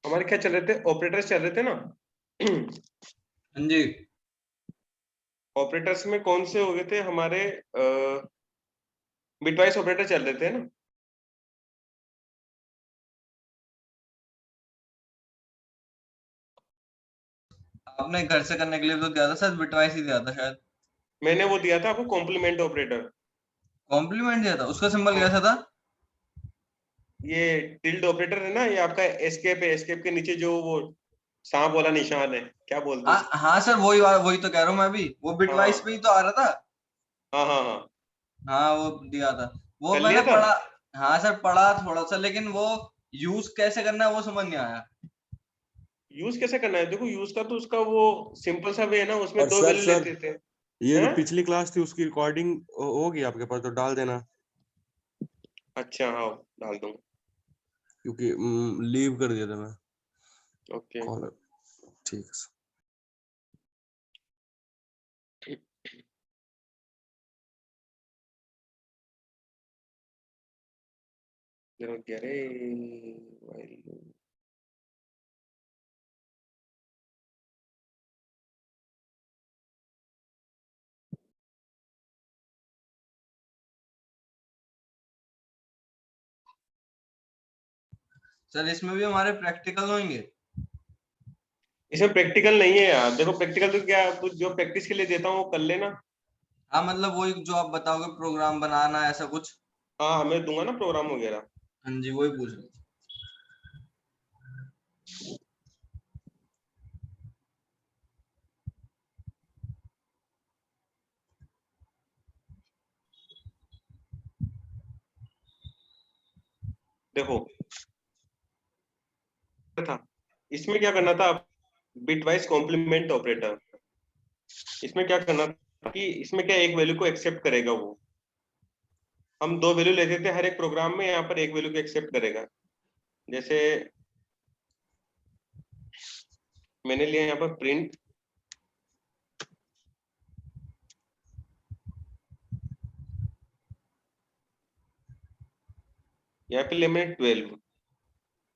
हमारे क्या चल रहे थे, ऑपरेटर्स चल रहे थे ना। हाँ जी। ऑपरेटर्स में कौन से हो गए थे हमारे, बिटवाइस ऑपरेटर चल रहे थे ना। आपने घर से करने के लिए तो दिया था शायद, बिटवाइस ही दिया था शायद। मैंने वो दिया था आपको कॉम्प्लीमेंट ऑपरेटर। कॉम्प्लीमेंट दिया था, उसका सिंबल हाँ, कैसा था? ये टिल्ड ऑपरेटर है ना, ये आपका एस्केप है, एस्केप के नीचे जो वो सांप वाला निशान है, क्या बोलते हैं हाँ उसको। हाँ सर, वही वही तो कह रहा हूँ मैं भी, वो बिटवाइस पे हाँ ही तो आ रहा था। हाँ हाँ हाँ। हाँ वो दिया था, वो कर मैंने लिया था। पढ़ा। हाँ सर पढ़ा थोड़ा सा, लेकिन वो यूज कैसे करना है वो समझ नहीं आया। यूज कैसे करना है, देखो यूज का तो उसका वो सिंपल सा वे है ना, उसमें और दो सर वैल्यू सर लेते थे। ये जो हैं? पिछली क्लास थी उसकी रिकॉर्डिंग होगी आपके पास तो डाल देना, अच्छा हाँ, डाल दूंगा। क्योंकि लीव कर दिया था मैं ओके। कॉल। ठीक है सर। जरूर क्या रे, while- सर इसमें भी हमारे प्रैक्टिकल होंगे? इसमें प्रैक्टिकल नहीं है यार, देखो प्रैक्टिकल तो क्या, तो जो प्रैक्टिस के लिए देता हूँ वो कर लेना। हाँ मतलब वही जो आप बताओगे, प्रोग्राम बनाना ऐसा कुछ। हाँ, मैं दूंगा ना प्रोग्राम वगैरह। हाँ जी, वही पूछ रहा था। देखो था, इसमें क्या करना था, बिटवाइज कॉम्प्लीमेंट ऑपरेटर। इसमें क्या करना था कि इसमें क्या एक वैल्यू को एक्सेप्ट करेगा वो। हम दो वैल्यू लेते थे हर एक प्रोग्राम में, यहाँ पर एक वैल्यू को एक्सेप्ट करेगा। जैसे मैंने लिया यहाँ पर प्रिंट, यहाँ पे लिया मैंने 12।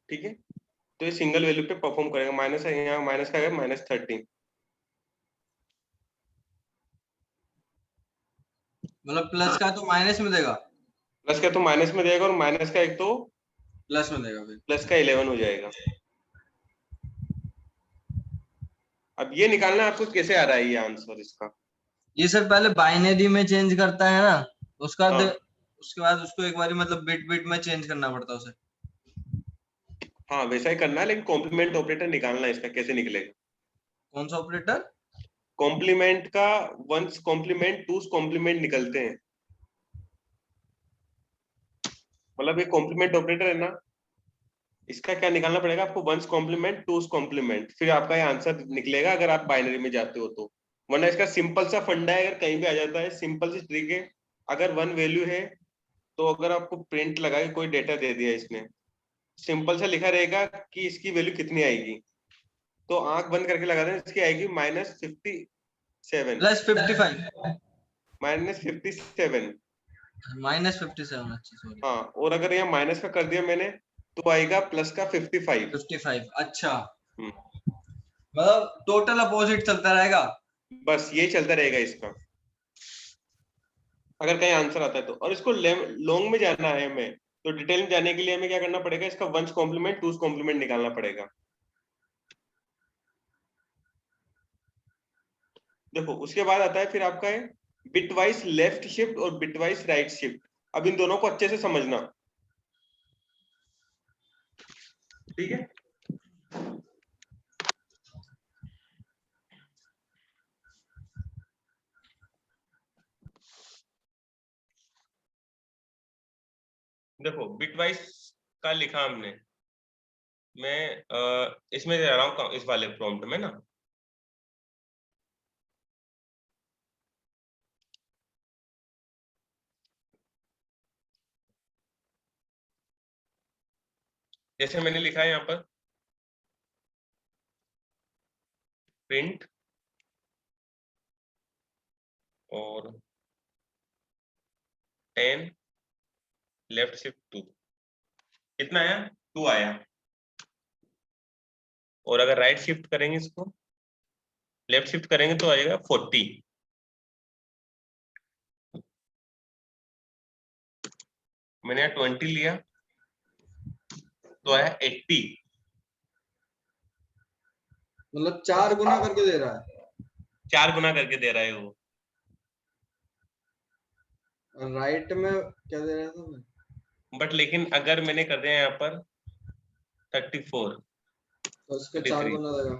ठीक है, तो ये सिंगल वैल्यू पे परफॉर्म करेगा, माइनस है यहाँ, माइनस का है -13। मतलब प्लस का तो माइनस में देगा? प्लस का तो माइनस में देगा, और माइनस का एक तो प्लस में देगा फिर? प्लस का 11 हो जाएगा। अब ये निकालना है आपको कैसे आ रहा है ये आंसर इसका। ये सर पहले बाइनरी में चेंज करता है ना, उसका हाँ उसके बाद उसको एक बार मतलब बिट बिट में चेंज करना पड़ता है उसे। हाँ, वैसा ही करना है, लेकिन कॉम्प्लीमेंट ऑपरेटर निकालना है, इसका कैसे निकलेगा। कौन सा ऑपरेटर? कॉम्प्लीमेंट का वंस कॉम्प्लीमेंट टूस कॉम्प्लीमेंट निकलते हैं। मतलब ये कॉम्प्लीमेंट ऑपरेटर है ना, इसका क्या निकालना पड़ेगा आपको, वंस कॉम्प्लीमेंट टूस कॉम्प्लीमेंट, फिर आपका ये आंसर निकलेगा अगर आप बाइनरी में जाते हो तो। वरना इसका सिंपल सा फंडा है, अगर कहीं भी आ जाता है, सिंपल सी ट्रिक है। अगर वन वैल्यू है, तो अगर आपको प्रिंट लगा के कोई डेटा दे दिया इसने, सिंपल सा लिखा रहेगा कि इसकी वैल्यू कितनी आएगी, तो आंख बंद करके लगा देना, इसकी आएगी -57। +55? -57। -57, अच्छा सॉरी। हाँ, और अगर यहाँ माइनस का कर दिया मैंने, तो आएगा प्लस का 55। 55, अच्छा। हम्म, मतलब टोटल अपोजिट चलता रहेगा। बस यही चलता रहेगा इसका, अगर कहीं आंसर आता है तो। और इसको लॉन्ग में जाना है हमें, तो डिटेल में जाने के लिए हमें क्या करना पड़ेगा, इसका वंस कॉम्प्लीमेंट टूस कॉम्प्लीमेंट निकालना पड़ेगा। देखो उसके बाद आता है फिर आपका है बिटवाइज लेफ्ट शिफ्ट और बिटवाइज राइट शिफ्ट। अब इन दोनों को अच्छे से समझना, ठीक है। देखो बिटवाइज का लिखा हमने, मैं इसमें जा रहा हूँ इस वाले प्रॉम्प्ट में ना। जैसे मैंने लिखा है यहाँ पर प्रिंट, और 10 लेफ्ट शिफ्ट 2, कितना आया, 2 आया। और अगर राइट शिफ्ट करेंगे इसको, लेफ्ट शिफ्ट करेंगे तो आएगा 40। मैंने यहाँ 20 लिया तो आया 80। मतलब 4 गुना करके दे रहा है, 4 गुना करके दे रहा है वो। और राइट में क्या दे रहा था मैं? बट लेकिन अगर मैंने कर दिया यहाँ पर 34, तो उसके 4 33, गुना देगा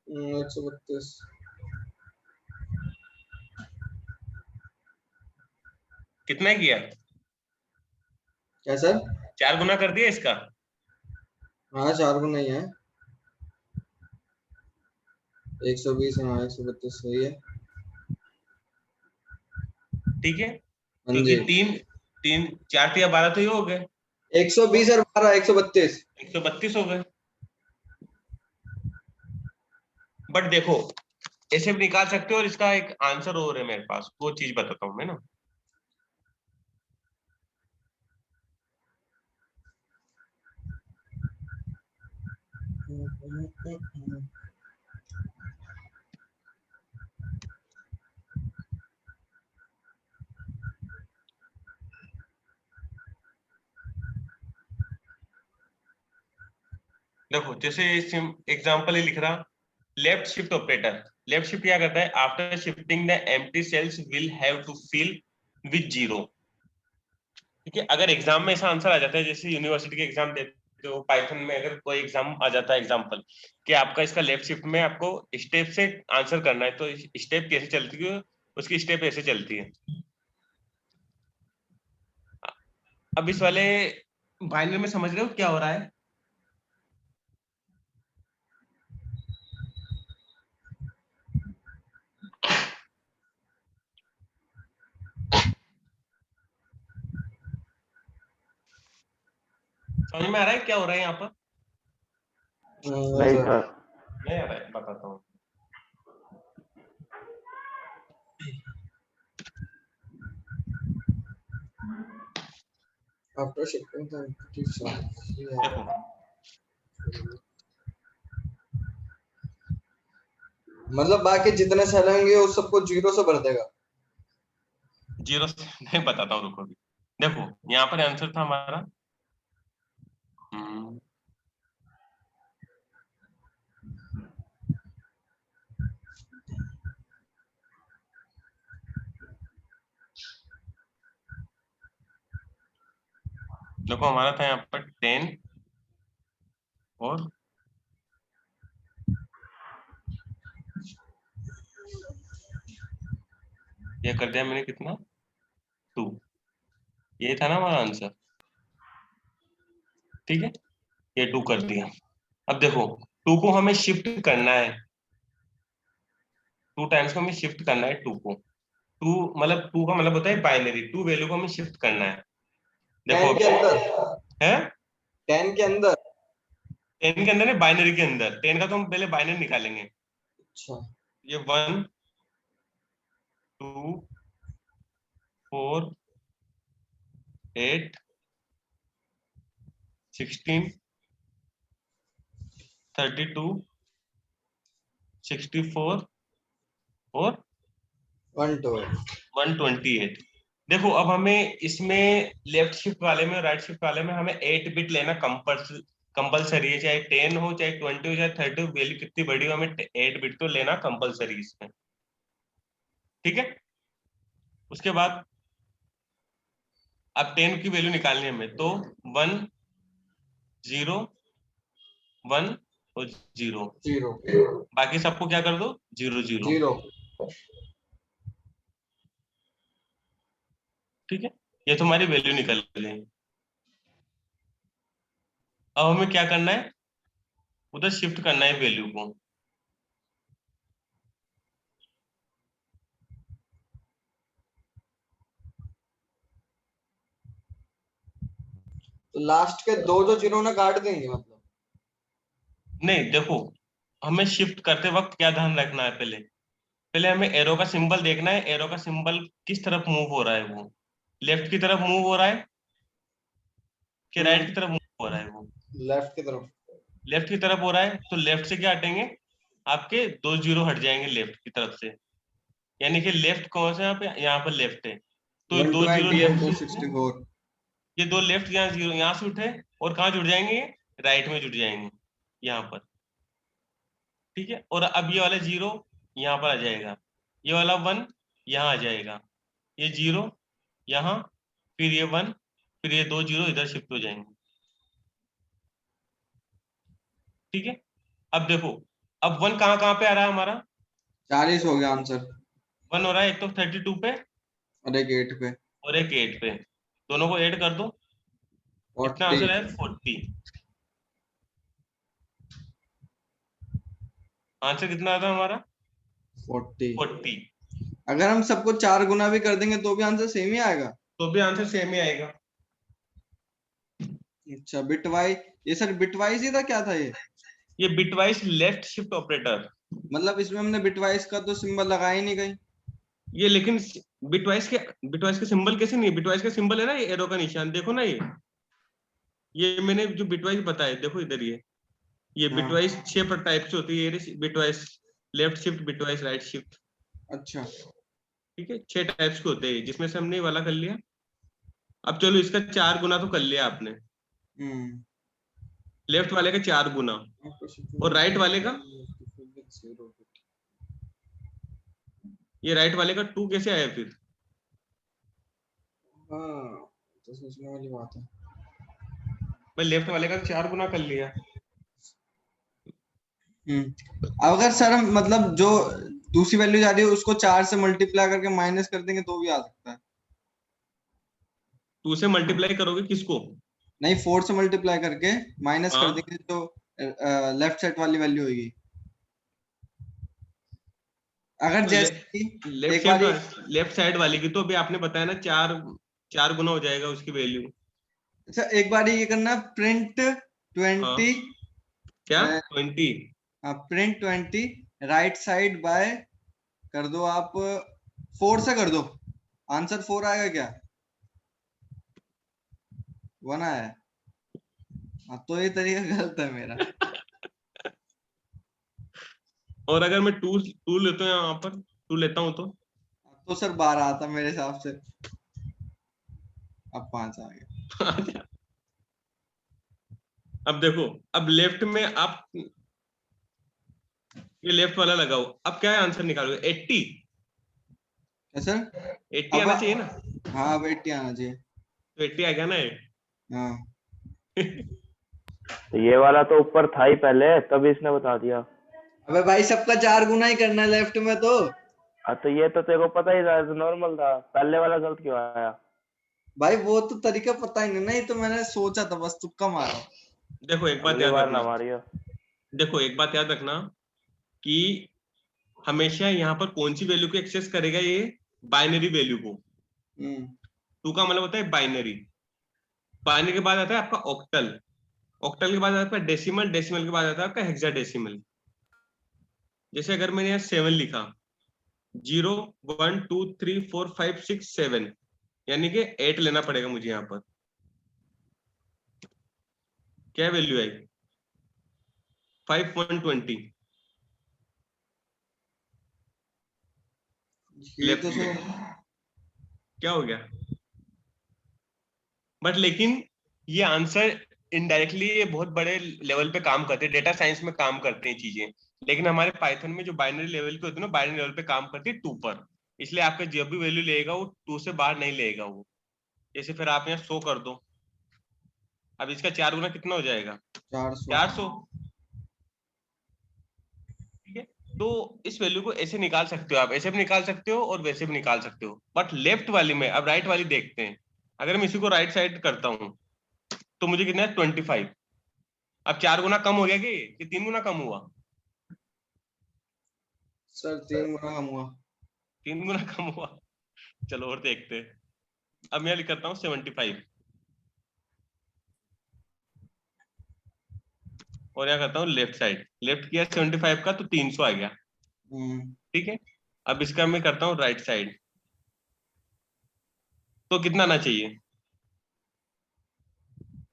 132। कितना किया? क्या सर? 4 गुना कर दिया इसका। हाँ 4 गुना ही है, 120। हाँ 132 सही है। ठीक है, हाँ क्योंकि जी, 3 4 3 12 तो ये हो गए, 120 और 12 132। 132 हो गए। बट देखो ऐसे भी निकाल सकते हो, और इसका एक आंसर और है मेरे पास, वो चीज बताता हूँ मैं ना। देखो जैसे एग्जांपल ही लिख रहा, left shift operator. Left shift क्या करता है? After shifting the empty cells will have to fill with zero. ठीक है, अगर एग्जाम में ऐसा आंसर आ जाता है, जैसे यूनिवर्सिटी के एग्जाम देते हो पाइथन में, अगर कोई एग्जाम आ जाता है एग्जांपल कि आपका इसका लेफ्ट शिफ्ट में आपको स्टेप से आंसर करना है, तो स्टेप कैसे चलती है, उसकी स्टेप ऐसे चलती है। अब इस वाले बाइनरी में समझ रहे हो क्या हो रहा है? समझ में आ रहा है क्या हो रहा है यहाँ पर? नहीं सर। नहीं आ रहा है, बताता हूँ। After shifting the empty sales, देखो मतलब बाकी जितने सेल होंगे उस सबको 0 से भर देगा। जीरो से नहीं, बताता हूँ रुको भी। देखो यहाँ पर आंसर था हमारा देखो हमारा था यहाँ पर 10 और ये कर दिया मैंने कितना, 2। ये था ना हमारा आंसर, ठीक है, ये 2 कर दिया। अब देखो 2 को हमें शिफ्ट करना है, 2 टाइम्स को हमें शिफ्ट करना है 2 को। 2 मतलब 2 का मतलब होता है बाइनरी, 2 वैल्यू को हमें शिफ्ट करना है। देखो 10 के अंदर, है 10 के अंदर। 10 के अंदर है, बाइनरी के अंदर। 10 का तो हम पहले बाइनरी निकालेंगे। अच्छा, ये 1 2 4 8 16 32 64 और 128। देखो अब हमें इसमें लेफ्ट शिफ्ट वाले में और राइट शिफ्ट वाले में हमें 8 बिट लेना कंपलसरी है, चाहे 10 हो चाहे 20 हो चाहे 30 हो, वैल्यू कितनी बड़ी हो, हमें 8 बिट तो लेना कंपलसरी इसमें। ठीक है, उसके बाद अब 10 की वैल्यू निकालनी है हमें, तो 1 0 1 और 0, 0 बाकी सबको क्या कर दो 0 0। 0। ठीक है, ये तुम्हारी वैल्यू निकल गई। अब हमें क्या करना है, उधर शिफ्ट करना है वैल्यू को। तो लास्ट के दो जो जिन्होंने काट देंगे मतलब। नहीं देखो, हमें शिफ्ट करते वक्त क्या ध्यान रखना है, पहले पहले हमें एरो का सिंबल देखना है, एरो का सिंबल किस तरफ मूव हो रहा है, वो लेफ्ट की तरफ मूव हो रहा है कि राइट की तरफ मूव हो रहा है वो। लेफ्ट की तरफ। लेफ्ट की तरफ हो रहा है तो लेफ्ट से क्या हटेंगे, आपके 2 जीरो हट जाएंगे लेफ्ट की तरफ से, यानी कि लेफ्ट कौन सा यहाँ पर लेफ्ट है, तो 2 जीरो 120 लेफ्ट and से उठे, 264। ये 2 लेफ्ट यहाँ जीरो यहाँ से उठे और कहाँ जुड़ जाएंगे, राइट में जुड़ जाएंगे यहाँ पर, ठीक है। और अब ये वाला 0 यहाँ पर आ जाएगा, ये वाला 1 यहाँ आ जाएगा, ये 0 यहाँ, फिर ये 1, फिर ये 2 जीरो इधर शिफ्ट हो जाएंगे, ठीक है। अब देखो, अब 1 कहाँ कहाँ पे आ रहा है हमारा, 40 हो गया आंसर। 1 हो रहा है एक तो 32 पे और एक 8 पे। और एक 8 पे, दोनों को ऐड कर दो, कितना 40। आंसर है 40। आंसर कितना आता है हमारा 40। 40, अगर हम सबको 4 गुना भी कर देंगे तो भी आंसर सेम ही आएगा। तो भी आंसर सेम ही आएगा। अच्छा, बिटवाइज, ये सर बिटवाइज ही था, क्या था ये बिटवाइज लेफ्ट शिफ्ट ऑपरेटर, मतलब इसमें हमने बिटवाइज का तो सिंबल लगाया ही नहीं कहीं। ये लेकिन बिटवाइज के सिंबल कैसे नहीं है, बिटवाइज का सिंबल है ना ये एरो का निशान, देखो ना ये मैंने जो बिटवाइज बताया, देखो इधर ये हाँ। बिटवाइज 6 टाइप से होती है, ये bitwise left shift, bitwise right shift, अच्छा। ठीक है, 6 टाइप्स के होते हैं, जिसमें से हमने ये वाला कर लिया। अब चलो इसका 4 गुना तो कर लिया आपने, हम्म। लेफ्ट वाले का 4 गुना, और राइट वाले का, ये राइट वाले का 2 कैसे आया फिर, हाँ, तो सोचने वाली बात है। भाई लेफ्ट वाले का 4 गुना कर लिया। अगर सर हम मतलब जो दूसरी वैल्यू जा रही है उसको 4 से मल्टीप्लाई करके माइनस कर देंगे तो भी आ सकता है। 2 से मल्टीप्लाई करोगे किसको, नहीं, 4 से मल्टीप्लाई करके माइनस कर हाँ, देंगे तो लेफ्ट साइड वाली वैल्यू होगी। अगर तो जैसे कि लेफ्ट एक बारी साइड, लेफ्ट साइड वाले की तो अभी आपने बताया ना 4 गुना हो जाएगा उसकी वैल्यू। अच्छा, एक बारी ये करना, प्रिंट 20, क्या 20, प्रिंट 20 राइट साइड बाय कर दो आप, 4 से कर दो, आंसर 4 आएगा क्या, 1 आया। हाँ, तो ये तरीका गलत है मेरा। और अगर मैं 2 लेता हूँ यहाँ पर, 2 लेता हूँ तो सर 12 आता मेरे हिसाब से, अब 5 आ गया। अब देखो, अब लेफ्ट में आप ये लेफ्ट वाला लगाओ, अब क्या आंसर निकालोगे, 80, सर 80 अब, आना चाहिए ना, हाँ अब 80 आना चाहिए। तो 80 आ गया ना ये। हाँ। ये वाला तो ऊपर था ही पहले, तभी इसने बता दिया। अबे भाई, सबका 4 गुना ही करना है लेफ्ट में तो। हाँ तो ये तो तेरे को पता ही था, नॉर्मल था, पहले वाला गलत क्यों आया? भाई वो तो तरीका पता ही नहीं, नहीं तो मैंने सोचा था, बस तुक्का मारा। देखो एक बात अगली याद बार रखना, ना मारियो। देखो एक बात याद रखना कि हमेशा यहाँ पर कौन सी वैल्यू को एक्सेस करेगा, ये बाइनरी वैल्यू को। 2 का मतलब होता है बाइनरी, बाइनरी के बाद आता है आपका ऑक्टल, ऑक्टल के बाद आता है डेसिमल, डेसिमल के बाद आता है आपका हेक्साडेसिमल। जैसे अगर मैंने यहाँ 7 लिखा, 0 1 2 3 4 5 6 7, यानी कि 8 लेना पड़ेगा मुझे यहाँ पर, क्या वैल्यू आएगी 5 1 20 ये लेफ्ट तो में, सर, क्या हो गया। बट लेकिन ये आंसर इनडायरेक्टली ये बहुत बड़े लेवल पे काम करते हैं, डेटा साइंस में काम करते हैं चीजें, लेकिन हमारे पाइथन में जो बाइनरी लेवल के होते हैं ना, बाइनरी लेवल पे काम करती है 2 पर, इसलिए आपका जो भी वैल्यू लेगा वो 2 से बाहर नहीं लेगा वो। जैसे फिर आप यहाँ 100 कर दो, अब इसका 4 गुना कितना हो जाएगा 400। 400, ठीक है। तो इस वैल्यू को ऐसे निकाल सकते हो आप, ऐसे भी निकाल सकते हो और वैसे भी निकाल सकते हो, बट लेफ्ट वाली में, अब राइट वाली देखते हैं। अगर मैं इसी को राइट साइड करता हूँ तो मुझे कितना है 25, अब 4 गुना कम हो गया कि 3 गुना कम हुआ, सर 3 गुना कम हुआ। 3 गुना कम हुआ। चलो और देखते हैं, अब मैं लिख करता हूँ 75 और यहाँ करता हूँ लेफ्ट साइड, लेफ्ट किया 75 का तो 300 आ गया, ठीक है। अब इसका मैं करता हूँ राइट साइड, तो कितना आना चाहिए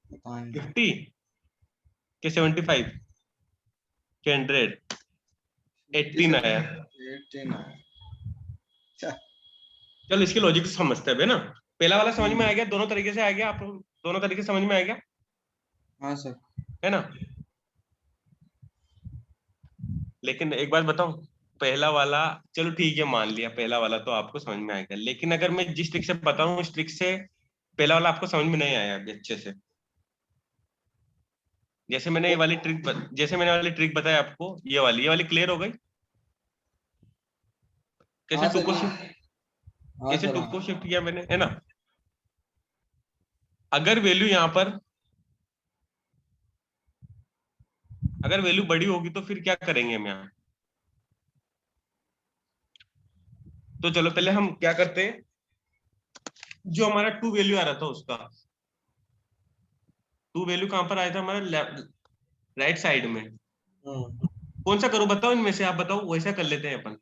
पता नहीं। 50, कि 75 कि 100? 18 आया। 18 आया। चलो इसकी लॉजिक समझते हैं ना। पहला वाला समझ में आ गया, दोनों तरीके से आ गया, आप दोनों तरीके से समझ में आ गया हाँ सर। है ना। लेकिन एक बात बताऊं, पहला वाला चलो ठीक है मान लिया, पहला वाला तो आपको समझ में आएगा, लेकिन अगर मैं जिस ट्रिक से बताऊं उस ट्रिक से पहला वाला आपको समझ में नहीं आया अभी अच्छे से। जैसे मैंने ये वाली ट्रिक बताया आपको, ये वाली क्लियर हो गई। कैसे हाँ टू सर, को हाँ कैसे सर, टू हाँ। को शिफ्ट किया मैंने, है ना। अगर वैल्यू यहाँ पर अगर वैल्यू बड़ी होगी तो फिर क्या करेंगे हम यहाँ। तो चलो पहले हम क्या करते हैं, जो हमारा टू वैल्यू आ रहा था उसका टू वैल्यू कहां पर आया था हमारा, राइट साइड में। कौन सा करो बताओ इनमें से, आप बताओ, वैसा कर लेते हैं अपन।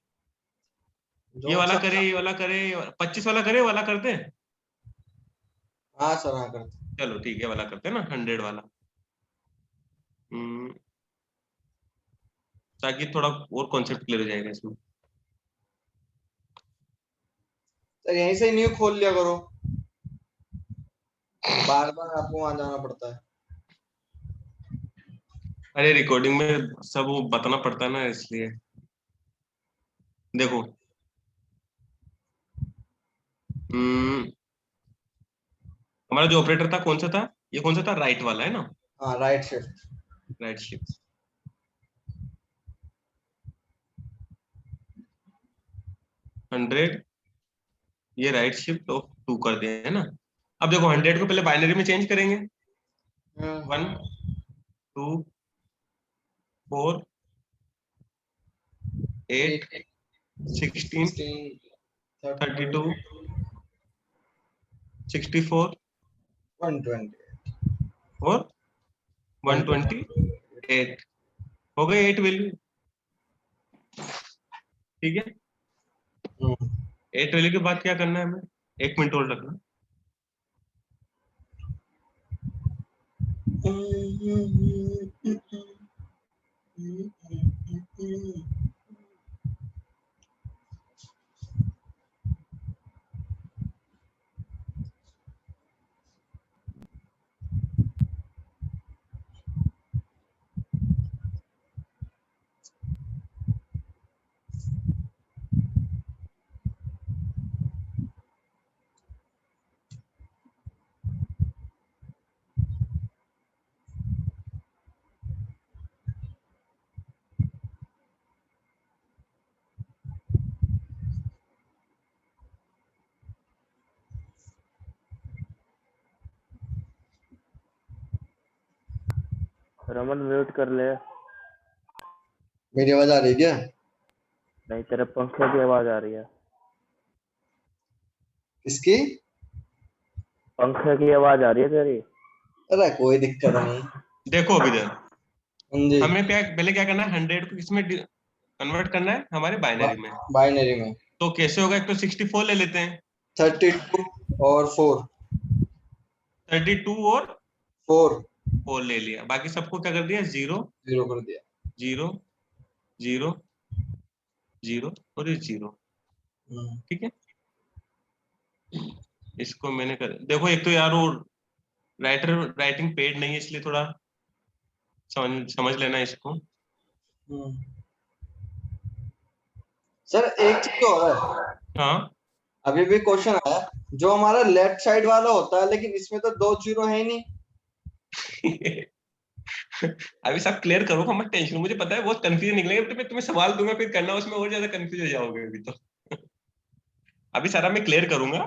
ये वाला करे, ये वाला करे, 25 वाला करे, वाला करते हैं। हाँ सर, हाँ करते। चलो ठीक है, वाला करते हैं ना, 100 वाला। ताकि थोड़ा और कॉन्सेप्ट क्लियर हो जाएगा इसमें। सर यहीं से न्यू खोल लिया करो, बार बार आपको वहां जाना पड़ता है। अरे रिकॉर्डिंग में सब वो बताना पड़ता है ना, इसलिए देखो। हमारा जो ऑपरेटर था कौन सा था, ये कौन सा था, राइट वाला है ना, हाँ, राइट शिफ्ट। Right shift. 100 ये राइट शिफ्ट ऑफ 2 कर दिया है ना। अब देखो 100 को पहले बाइनरी में चेंज करेंगे, 1 2 4 8 16 32 64 120। और 128 हो गए 8 वैल्यू। ठीक है, 8 वैल्यू के बाद क्या करना है हमें, 1 मिनट और रखना। रमन म्यूट कर ले। मेरी आवाज आ रही है क्या? नहीं, तेरे पंखे की आवाज आ रही है। किसकी? पंखे की आवाज आ रही है तेरी। अरे कोई दिक्कत नहीं। देखो अभी इधर हाँ जी। हमें पहले क्या करना है, 100 को किसमें कन्वर्ट करना है, हमारे बाइनरी में। बाइनरी में तो कैसे होगा, एक तो 64 ले लेते हैं, 32 और 4 32 और 4 4 ले लिया, बाकी सबको क्या कर दिया, 0 0 कर दिया। 0 0 0 और ये 0। ठीक है, इसको मैंने कर, देखो एक तो यार वो राइटिंग पेड नहीं है, इसलिए थोड़ा समझ लेना इसको। सर एक चीज और है, हाँ अभी भी क्वेश्चन आया, जो हमारा लेफ्ट साइड वाला होता है लेकिन इसमें तो 2 0 है ही नहीं। अभी सब क्लियर करो, मत टेंशन, मुझे पता है बहुत कंफ्यूजन निकलेंगे, तो मैं तुम्हें सवाल दूंगा फिर करना, उसमें और ज्यादा कंफ्यूज हो जाओगे अभी तो। अभी सारा मैं क्लियर करूंगा,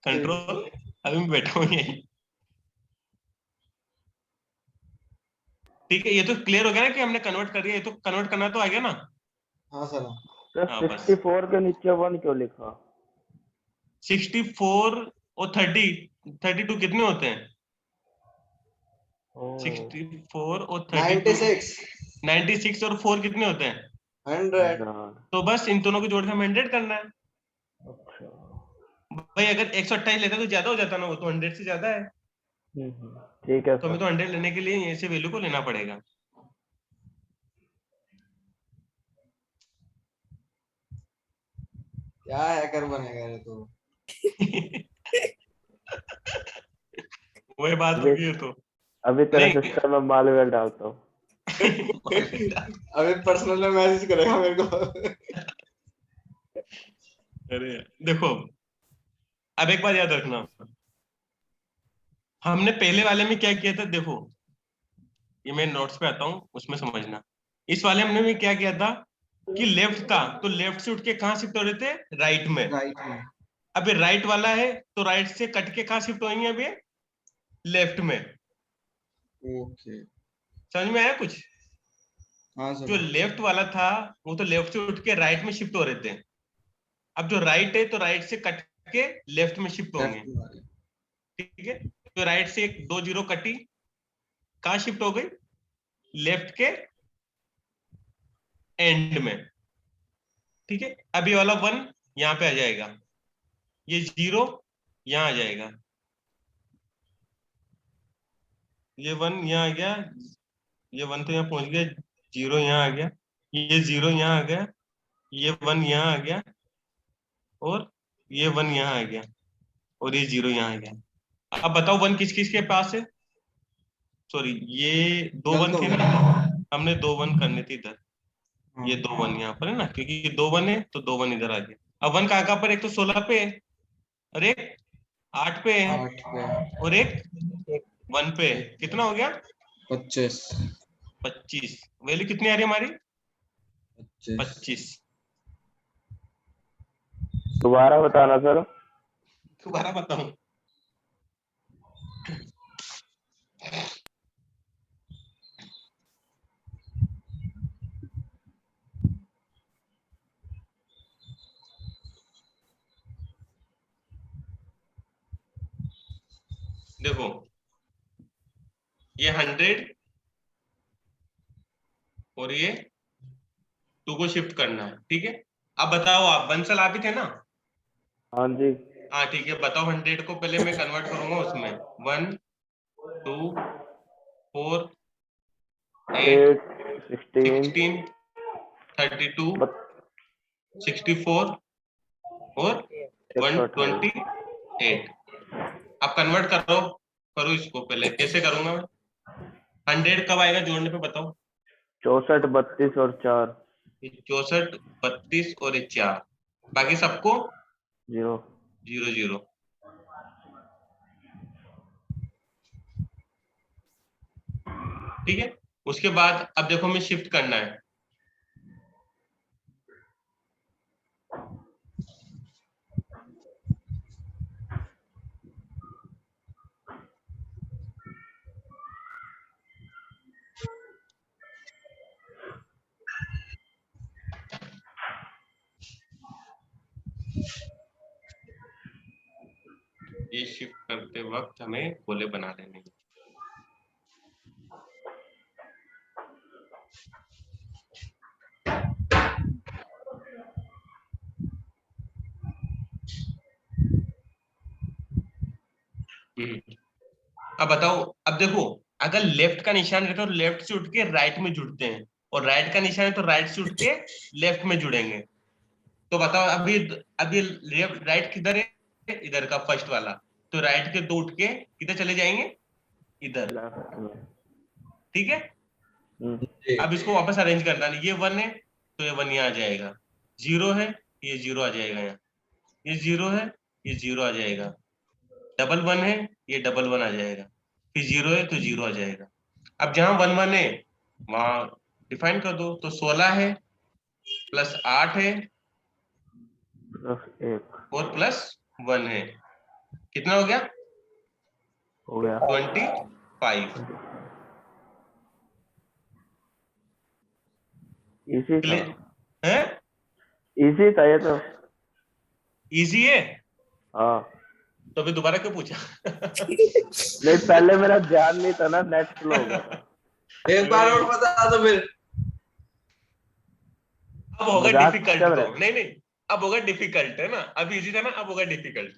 कंट्रोल। अभी मैं बैठा हूँ यहीं। ठीक है, ये तो क्लियर हो गया ना कि हमने कन्वर्ट कर दिया, ये तो कन्वर्ट करना तो आ गया ना। हाँ सर। तो हाँ बस 64 के नीचे 1 क्यों लिखा? 64 और 32 कितने होते हैं, ओह, 64 और 32 96 96 और 4 कितने होते हैं, 100। 100। तो बस इन दोनों को जोड़ के हमें 100 करना है। अच्छा। भाई अगर 128 लेता तो ज्यादा हो जाता ना, वो तो 100 से ज्यादा है। ठीक ठीक है तो हमें सर। तो 100 लेने के लिए यहीं से वैल्यू को लेना पड़ेगा। क्या हैकर बनेगा रे तू? वही बात अभी होगी ये तो। अभी तेरे नहीं सिस्टम में मालवेयर डालता हूँ। अभी पर्सनल में मैसेज करेगा मेरे को। अरे देखो, अब एक बात याद रखना, हमने पहले वाले में क्या किया था, देखो ये मैं नोट्स पे आता हूँ उसमें समझना। इस वाले में हमने क्या किया था कि लेफ्ट था तो लेफ्ट से उठ के कहाँ शिफ्ट हो रहे थे, राइट में। राइट में। अब ये राइट वाला है तो राइट से कट के कहाँ शिफ्ट होंगे, अब ये लेफ्ट में। ओके। समझ में आया कुछ? हाँ जो सर। लेफ्ट वाला था वो तो लेफ्ट से उठ के राइट में शिफ्ट हो रहे थे। अब जो राइट है तो राइट से कट के लेफ्ट में शिफ्ट होंगे। लेफ्ट वाले। ठीक है, तो राइट से एक 2 जीरो कटी, कहाँ शिफ्ट हो गई, लेफ्ट के एंड में। ठीक है, अब ये वाला 1 यहाँ पे आ जाएगा, ये 0 यहाँ आ जाएगा, ये 1 यहाँ आ गया, ये 1 तो यहाँ पहुंच गया, 0 यहाँ आ गया, ये 0 यहाँ आ गया, ये 1 यहाँ आ गया, और ये 1 यहाँ आ गया, और ये 0 यहाँ आ गया। अब बताओ 1 किस किस के पास है, सॉरी ये 2 गलत 1 हो थे गया। ना, हमने 2 1 करने थे इधर। हाँ। ये 2 1 यहाँ पर है ना, क्योंकि ये 2 1 है तो 2 1 इधर आ गया। अब 1 कहाँ पर, एक तो 16 पे है, और एक 8 पे है, 8 पे। और एक 1 पे है। कितना हो गया, 25। 25। वैल्यू कितनी आ रही है हमारी, 25। 25। दोबारा बताना सर। दोबारा बताऊं, देखो ये 100 और ये 2 को शिफ्ट करना है। ठीक है, अब बताओ, आप बंसल आप ही थे ना? हाँ जी। हाँ ठीक है, बताओ 100 को पहले मैं कन्वर्ट करूंगा उसमें, 1 2 4 8 8 16 16 32 64 और 128। 128। अब कन्वर्ट करो, करो इसको, पहले कैसे करूंगा मैं? 100 कब आएगा जोड़ने पे बताओ? 64 32 और 4 64 32 और ये 4, बाकी सबको 0। 0 0। ठीक है, उसके बाद अब देखो हमें शिफ्ट करना है। ये शिफ्ट करते वक्त हमें गोले बना लेने हैं। अब बताओ, अब देखो अगर लेफ्ट का निशान रहता है तो लेफ्ट से उठ के राइट में जुड़ते हैं, और राइट का निशान है तो राइट से उठ के लेफ्ट में जुड़ेंगे। तो बताओ अभी, अभी राइट किधर है, इधर का फर्स्ट वाला, तो राइट के 2 उठ के किधर चले जाएंगे, इधर। लेफ्ट में। ठीक है, अब इसको वापस अरेंज करना है, ये 1 है तो ये 1 यहाँ आ जाएगा, 0 है ये 0 आ जाएगा यहाँ, ये 0 है ये 0 आ जाएगा, डबल 1 है ये डबल 1 आ जाएगा, फिर 0 है तो 0 आ जाएगा। अब जहां 1 1 है वहां डिफाइन कर दो, तो 16 है प्लस 8 है प्लस 1 और प्लस 1 है, कितना हो गया, हो गया। 25। इजी था। है, इजी था ये तो। इजी है, हाँ। तो अभी दोबारा क्यों पूछा? नहीं, पहले मेरा ध्यान नहीं था ना, नेट स्लो हो गया था। एक बार और बता दो फिर। अब होगा मजाक डिफिकल्ट, कर तो रहे। नहीं नहीं, अब होगा डिफिकल्ट, है ना? अभी इजी था ना, अब होगा डिफिकल्ट।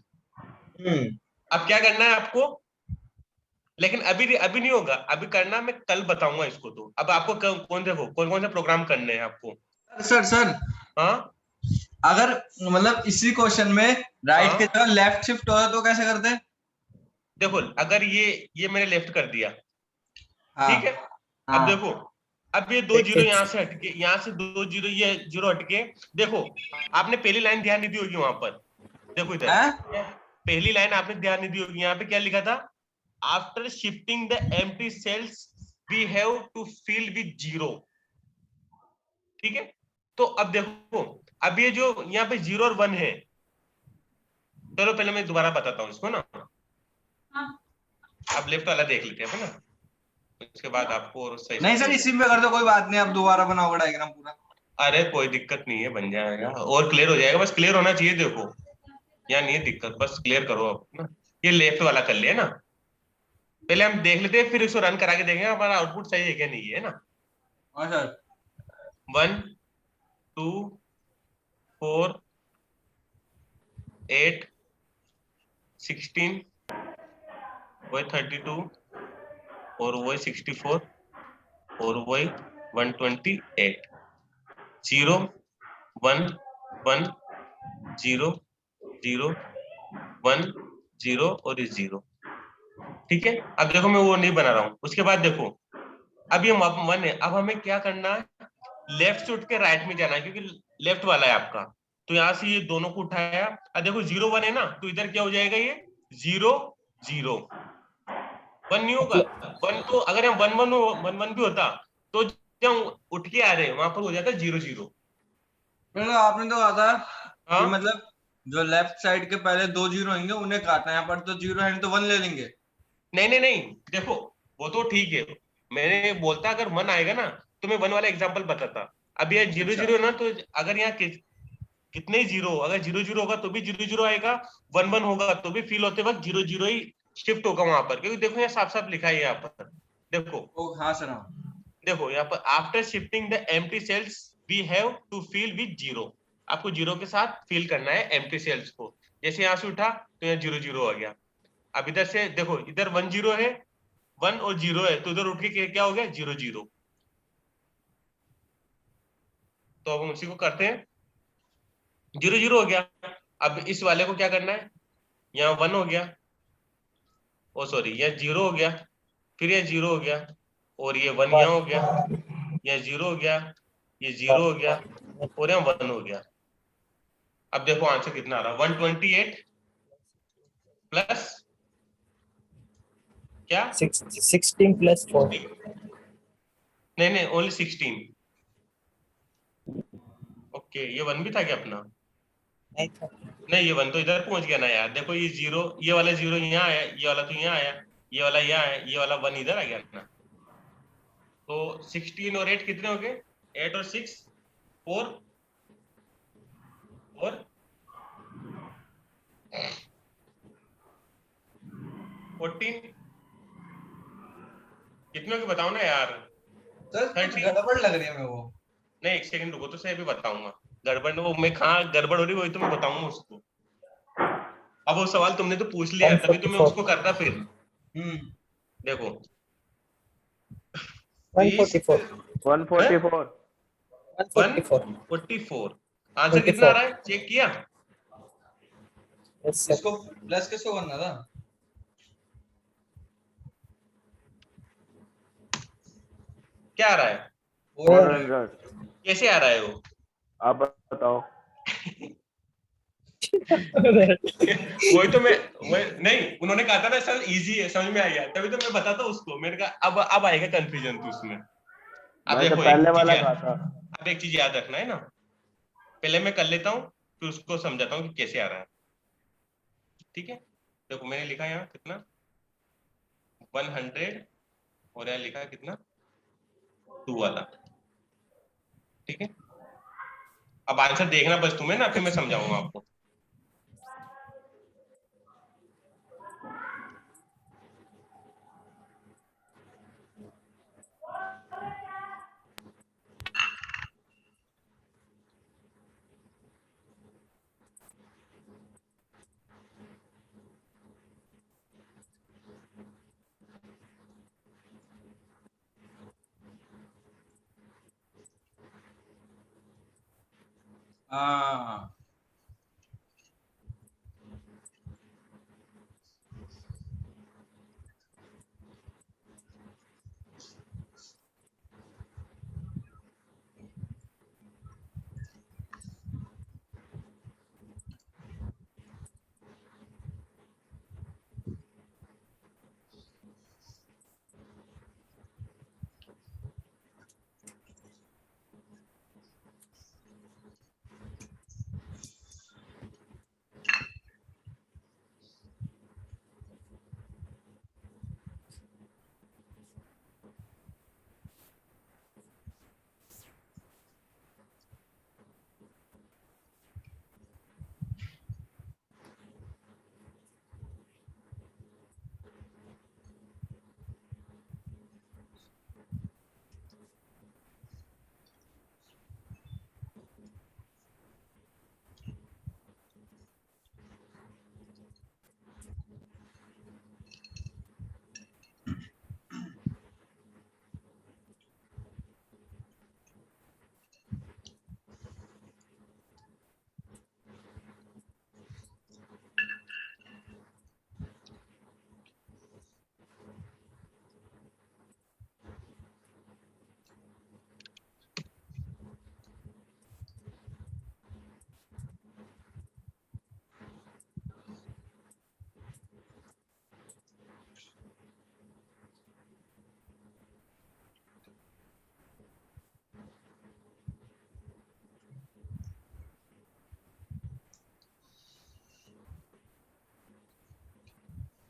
हम्म। अब क्या करना है आपको, लेकिन अभी अभी नहीं होगा, अभी करना मैं कल बताऊंगा इसको। तो अब आपको कौन देखो कौन कौन से प्रोग्राम करने हैं आपको। सर हाँ अगर मतलब इसी क्वेश्चन में राइट हाँ के जगह लेफ्ट शिफ्ट हो तो कैसे करते हैं? देखो, अगर ये मैंने लेफ्ट कर दिया, हाँ ठीक है। अब हाँ देखो, अब ये दो जीरो यहाँ से हटके, यहाँ से दो जीरो, ये जीरो हटके, देखो आपने पहली लाइन ध्यान नहीं दी होगी वहां पर। देखो इधर हैं? पहली लाइन आपने ध्यान नहीं दी होगी, यहाँ पे क्या लिखा था, after shifting the empty cells we have to fill with zero. ठीक है, तो अब देखो, अब ये जो यहाँ पे जीरो और वन है, चलो पहले मैं दोबारा बताता हूँ इसको ना। अब लेफ्ट वाला देख लेते हैं ना, उसके बाद आपको और सही नहीं समझ सर में इसी में कर दो, कोई बात नहीं, आप दोबारा बनाओ डायग्राम पूरा। अरे कोई दिक्कत नहीं है, बन जाएगा और क्लियर हो जाएगा, बस क्लियर होना चाहिए। देखो यहाँ नहीं है दिक्कत, बस क्लियर करो अब ना। ये लेफ्ट वाला कर लिया ना, पहले हम देख लेते हैं, फिर इसको रन करा के देखेंगे हमारा आउटपुट सही है क्या नहीं है ना। हाँ सर। 1 2 4 8 16 वही 32 और वही 64 और वही 128 0 1 1 0 0 1 0 और इस 0। ठीक है, अब देखो मैं वो नहीं बना रहा हूं। उसके बाद देखो, अब ये 1 है, अब हमें क्या करना है, लेफ्ट से उठ के राइट में जाना है, क्योंकि लेफ्ट वाला है आपका। तो यहाँ से ये दोनों को उठाया, अब देखो 0 1 है ना, तो इधर क्या हो जाएगा, ये 0 0 1 नहीं होगा। 1 तो अगर हम 1 1 भी होता, तो जब उठ के आ रहे हैं वहां पर हो जाता 0 0। मतलब आपने तो कहा था कि हाँ मतलब जो लेफ्ट साइड के पहले दो जीरो होंगे उन्हें काटना है, यहाँ पर तो जीरो है नहीं तो वन ले लेंगे। नहीं नहीं नहीं, देखो वो तो ठीक है, मैंने बोलता अगर 1 आएगा ना तो मैं 1 वाला एग्जांपल बताता। अब ये 0 अच्छा 0 ना, तो अगर यहाँ कितने ही जीरो, अगर 0 0 होगा तो भी 0 0 आएगा, 1 1 होगा तो भी फील होते वक्त 0 0 ही शिफ्ट होगा वहां पर, क्योंकि देखो यहाँ साफ साफ लिखा है यहाँ पर। देखो ओ हाँ सर हाँ। देखो यहाँ पर after shifting the empty cells we have to fill with zero. आपको जीरो के साथ फिल करना है एम्प्टी सेल्स को। जैसे यहाँ से उठा तो यहाँ 0 0 आ गया। अब इधर से देखो, इधर 1 0 है, 1 और 0 है, तो उधर उठ के क्या हो गया, 0 0। तो अब हम उसी को करते हैं, 0 0 हो गया। अब इस वाले को क्या करना है, यहाँ 1 हो गया, ओ सॉरी यहाँ 0 हो गया, फिर ये 0 हो गया, और ये 1 यहाँ हो गया, यहाँ 0 हो गया, ये 0 हो गया, और यहाँ 1 हो गया। अब देखो आंसर कितना आ रहा है, 128 प्लस क्या, 16 plus 4 नहीं नहीं ओनली 16। ओके, ये 1 भी था क्या अपना, नहीं था। नहीं ये 1 तो इधर पहुंच गया ना यार। देखो ये 0, ये वाला 0 यहाँ आया, ये वाला तो यहाँ आया, ये वाला यहाँ आया, ये वाला 1 इधर आ गया ना। तो 16 और 8 कितने हो गए, 8 और 6 4 और 14 कितने हो गए बताओ ना यार। सर कुछ 30। गड़बड़ लग रही है मेरे को। नहीं एक सेकंड रुको, तो सही भी बताऊंगा। गड़बड़ वो मैं कहाँ गड़बड़ हो रही वही तो मैं बताऊंगा उसको। अब वो सवाल तुमने तो पूछ लिया है, तभी तो मैं 144 उसको करता फिर। हम्म। देखो 144 144 144 144 आंसर कितना आ रहा है, चेक किया। Yes sir. इसको प्लस किसको करना था? क्या आ रहा है, 400 कैसे आ रहा है वो आप बताओ। वही तो मैं नहीं, उन्होंने कहा था ना सर इजी है, समझ में आ गया, तभी तो मैं बताता उसको। मैंने कहा अब आएगा कंफ्यूजन तो उसमें। अब मैं तो देखो पहले वाला कहा था। अब एक चीज याद रखना है ना, पहले मैं कर लेता हूँ फिर उसको समझाता हूँ कि कैसे आ रहा है। ठीक है, देखो मैंने लिखा यहाँ कितना 100 और यहाँ लिखा कितना 2 वाला। ठीक है, अब आंसर देखना बस तुम्हें ना, फिर मैं समझाऊंगा आपको। हाँ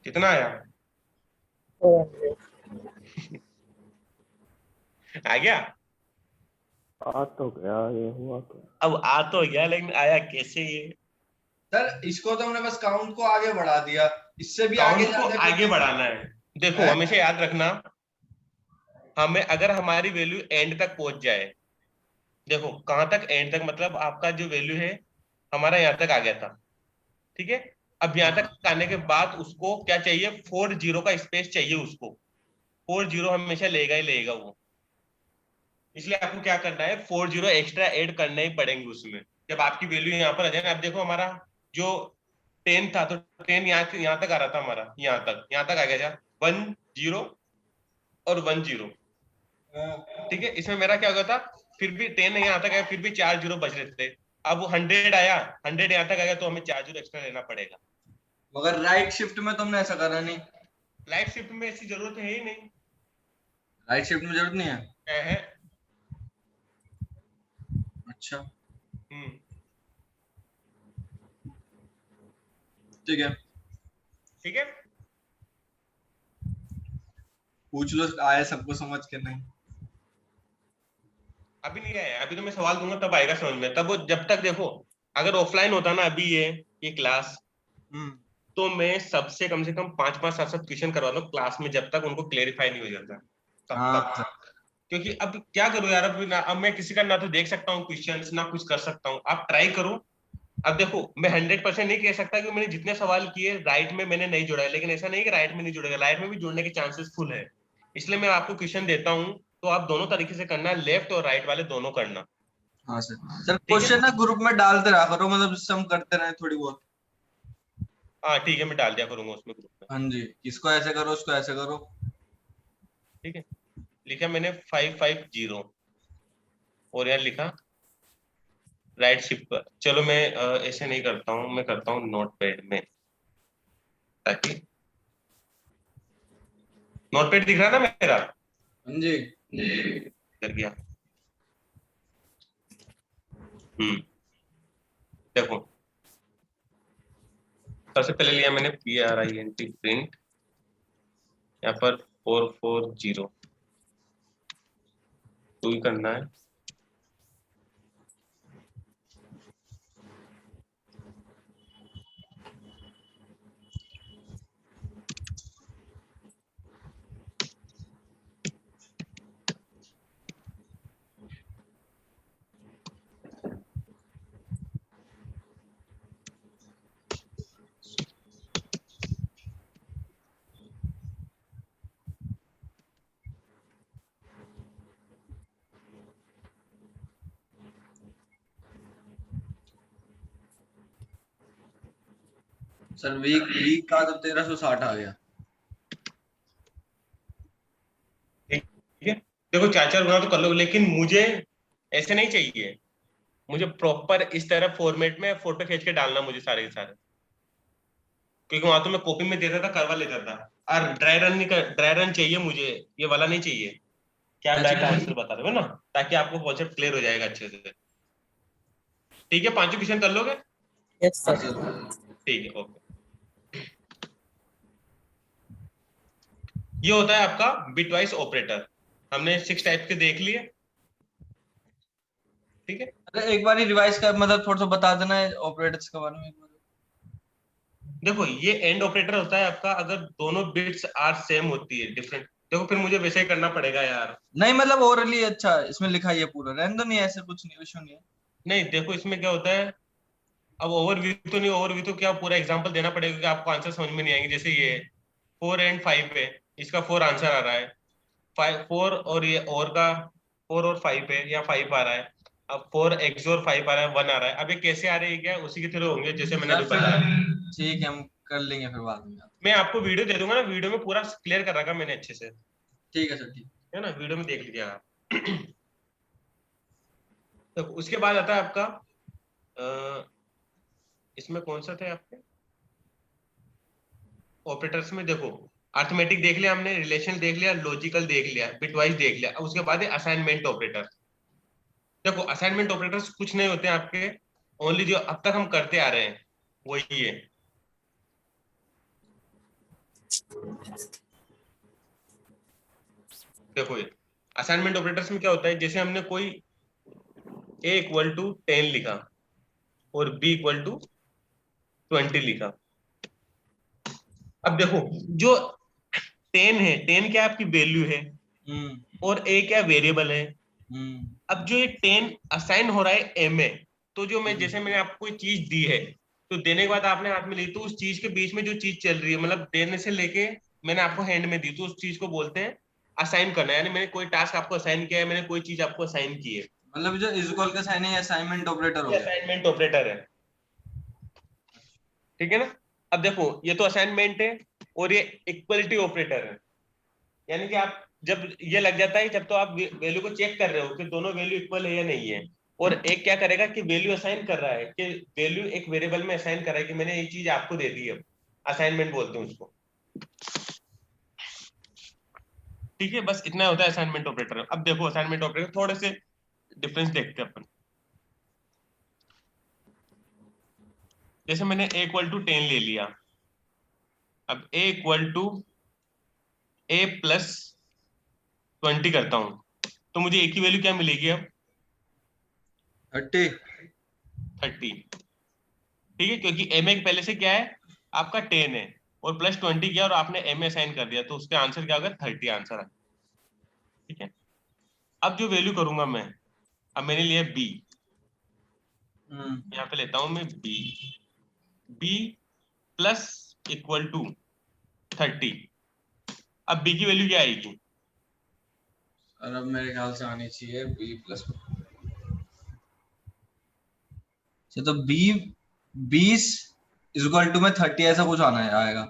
कितना आया? आ गया? आ तो गया, ये हुआ क्या? अब आ तो गया, लेकिन आया कैसे ये? सर, इसको तो हमने बस काउंट को आगे बढ़ा दिया, इससे भी आगे काउंट को जाने आगे बढ़ाना है। देखो है? हमेशा याद रखना, हमें अगर हमारी वैल्यू एंड तक पहुंच जाए, देखो कहां तक एंड तक, मतलब आपका जो वैल्यू है हमारा यहाँ तक आ गया था, ठीक है। अब यहाँ हाँ तक आने के बाद उसको क्या चाहिए, 4 जीरो का स्पेस चाहिए उसको। 4 जीरो हमेशा लेगा ही लेगा वो, इसलिए आपको क्या करना है, 4 जीरो एक्स्ट्रा ऐड करने ही पड़ेंगे उसमें, जब आपकी वैल्यू यहाँ पर आ जाए ना। अब देखो हमारा जो 10 था, तो 10 यहाँ तक आ रहा था हमारा, यहाँ तक आ गया था 1 जीरो और 1 जीरो, ठीक है। इसमें मेरा क्या हो गया था, फिर भी 10 यहाँ तक आया, फिर भी 4 जीरो बच रहे थे। अब 100 आया, 100 यहाँ तक आ गया, तो हमें 4 जीरो एक्स्ट्रा लेना पड़ेगा। मगर राइट शिफ्ट में तुमने ऐसा करा नहीं। लाइफ शिफ्ट में ऐसी जरूरत है ही नहीं। राइट शिफ्ट में जरूरत नहीं है। है। अच्छा हम्म। ठीक है, ठीक है। पूछ लो, आया सबको समझ के नहीं। अभी नहीं आया, अभी तो मैं सवाल दूंगा तब आएगा समझ में। तब वो जब तक देखो, अगर ऑफलाइन होता ना अभी ये क्लास, हम्म तो मैं सबसे कम से कम 5-5 7 7 क्वेश्चन करवा दूं क्लास में, जब तक उनको क्लेरिफाई नहीं हो जाता तब हाँ तक। सर। क्योंकि अब क्या करूं यार, अब मैं किसी का ना तो देख सकता हूँ क्वेश्चंस, ना कुछ कर सकता हूँ। आप ट्राई करो। अब देखो मैं 100% नहीं कह सकता कि मैंने जितने सवाल किए राइट में मैंने नहीं जोड़ा है, लेकिन ऐसा नहीं कि राइट में नहीं जुड़ेगा, राइट में भी जुड़ने के चांसेस फुल है। इसलिए मैं आपको क्वेश्चन देता हूँ, तो आप दोनों तरीके से करना, लेफ्ट और राइट वाले दोनों करना। हाँ सर। सर ठीक है। क्वेश्चन ना ग्रुप में डालते रहा करो, मतलब जिससे हम करते रहे थोड़ी बहुत। हाँ ठीक है, मैं डाल दिया करूंगा उसमें ग्रुप में। हाँ जी, इसको ऐसे करो, उसको ऐसे करो। ठीक है। लिखा मैंने 550, और यहाँ लिखा राइट शिफ्ट पर। चलो मैं ऐसे नहीं करता हूँ, मैं करता हूँ नोट पैड में, ताकि नोट पैड दिख रहा है ना मेरा। हाँ जी। कर गया। देखो सबसे पहले लिया मैंने PRINT प्रिंट, यहाँ पर 440 टू ही करना है। सर वीक का तो 1360 आ गया। ठीक है, देखो 4-4 गुना तो कर लो, लेकिन मुझे ऐसे नहीं चाहिए, मुझे प्रॉपर इस तरह फॉर्मेट में फोटो खींच के डालना मुझे सारे के सारे, क्योंकि वहां तो मैं कॉपी में देता था, करवा लेता था। और ड्राई रन नहीं कर, ड्राई रन चाहिए मुझे, ये वाला नहीं चाहिए। क्या आप डायरेक्ट आंसर बता रहे हो ना, ताकि आपको कॉन्सेप्ट क्लियर हो जाएगा अच्छे से। ठीक है, 5 क्वेश्चन कर लोगे? यस हाँ सर। सर। ठीक है, ओके। ये होता है आपका बिटवाइज ऑपरेटर। हमने 6 टाइप के देख लिए, ठीक है। अरे एक बार रिवाइज कर, मतलब थोड़ा सा बता देना ऑपरेटर्स के बारे में एक बार। देखो ये एंड ऑपरेटर होता है आपका, अगर दोनों बिट्स आर सेम होती है, डिफरेंट। देखो फिर मुझे वैसे ही करना पड़ेगा यार। नहीं मतलब ओरली अच्छा इसमें लिखा ही है पूरा, रहने दो, नहीं ऐसे कुछ नहीं, इशू नहीं है। नहीं देखो इसमें क्या होता है, अब ओवरव्यू तो नहीं, ओवरव्यू तो क्या पूरा एग्जांपल देना पड़ेगा कि आपको आंसर समझ में नहीं आएंगे। जैसे ये 4 एंड 5 है, इसका 4 आंसर आ रहा है, 4 और ये और का 4 और 5 है, या 5 आ रहा है। अब 4 और 5 आ रहा है, 1 आ रहा है। अब ये कैसे आ रही है, क्या उसी के थ्रू होंगे जैसे मैंने अभी सर बताया। ठीक है, हम कर लेंगे फिर बाद में। मैं आपको वीडियो दे दूंगा ना, वीडियो में पूरा क्लियर कर रखा मैंने अच्छे से, ठीक है सर, ठीक है ना, वीडियो में देख लीजिए आप। तो उसके बाद आता है आपका इसमें कौन सा था आपके ऑपरेटर्स में, देखो अर्थमेटिक देख लिया हमने, रिलेशन देख लिया, लॉजिकल देख लिया, बिटवाइज देख लिया। अब उसके बाद है असाइनमेंट ऑपरेटर। देखो असाइनमेंट ऑपरेटर्स कुछ नहीं होते हैं आपके, ओनली जो अब तक हम करते आ रहे हैं वही है। देखो ये असाइनमेंट ऑपरेटर्स में क्या होता है, जैसे हमने कोई a इक्वल टू 10 लिखा और b इक्वल टू 20 लिखा। अब देखो जो 10 है, 10 क्या आपकी वैल्यू है, है। और a क्या वेरिएबल है। हम्म। अब जो ये 10 असाइन हो रहा है a में, तो जो मैं जैसे मैंने आपको कोई चीज दी है, तो देने के बाद आपने हाथ में ली, तो उस चीज के बीच में जो चीज चल रही है, मतलब देने से लेके मैंने आपको हैंड में दी, तो उस चीज को बोलते हैं असाइन करना। यानी मैंने कोई टास्क आपको असाइन किया है, मैंने कोई चीज आपको असाइन की है, मतलब जो इज इक्वल का साइन है असाइनमेंट ऑपरेटर हो ये गया। असाइनमेंट ऑपरेटर है। ठीक है ना। अब देखो ये तो असाइनमेंट है, और ये इक्वलिटी ऑपरेटर है। यानी कि आप जब ये लग जाता है, जब तो आप वैल्यू को चेक कर रहे हो कि दोनों वैल्यू इक्वल है या नहीं है, और एक क्या करेगा कि वैल्यू असाइन कर रहा है, कि वैल्यू एक वेरिएबल में असाइन कर रहा है कि मैंने ये चीज आपको दे दी है, असाइनमेंट बोलते हैं उसको। ठीक है, बस इतना होता है असाइनमेंट ऑपरेटर। अब देखो असाइनमेंट ऑपरेटर थोड़े से डिफरेंस देखते हैं अपन। जैसे मैंने a इक्वल टू 10 ले लिया, अब a equal to a plus 20 करता हूं, तो मुझे a की वैल्यू क्या मिलेगी अब? 30। 30। ठीक है, क्योंकि a में पहले से क्या है आपका 10 है, और प्लस 20 किया और आपने a में असाइन कर दिया, तो उसका आंसर क्या होगा? 30 आंसर आ। ठीक है, अब जो वैल्यू करूंगा मैं, अब मैंने लिया b, यहाँ पे लेता हूं मैं b प्लस इक्वल टू 30। अब b की वैल्यू क्या आएगी? और अब मेरे ख्याल से आनी चाहिए b प्लस। तो b 20 इज इक्वल टू में 30 ऐसा कुछ आना है, आएगा।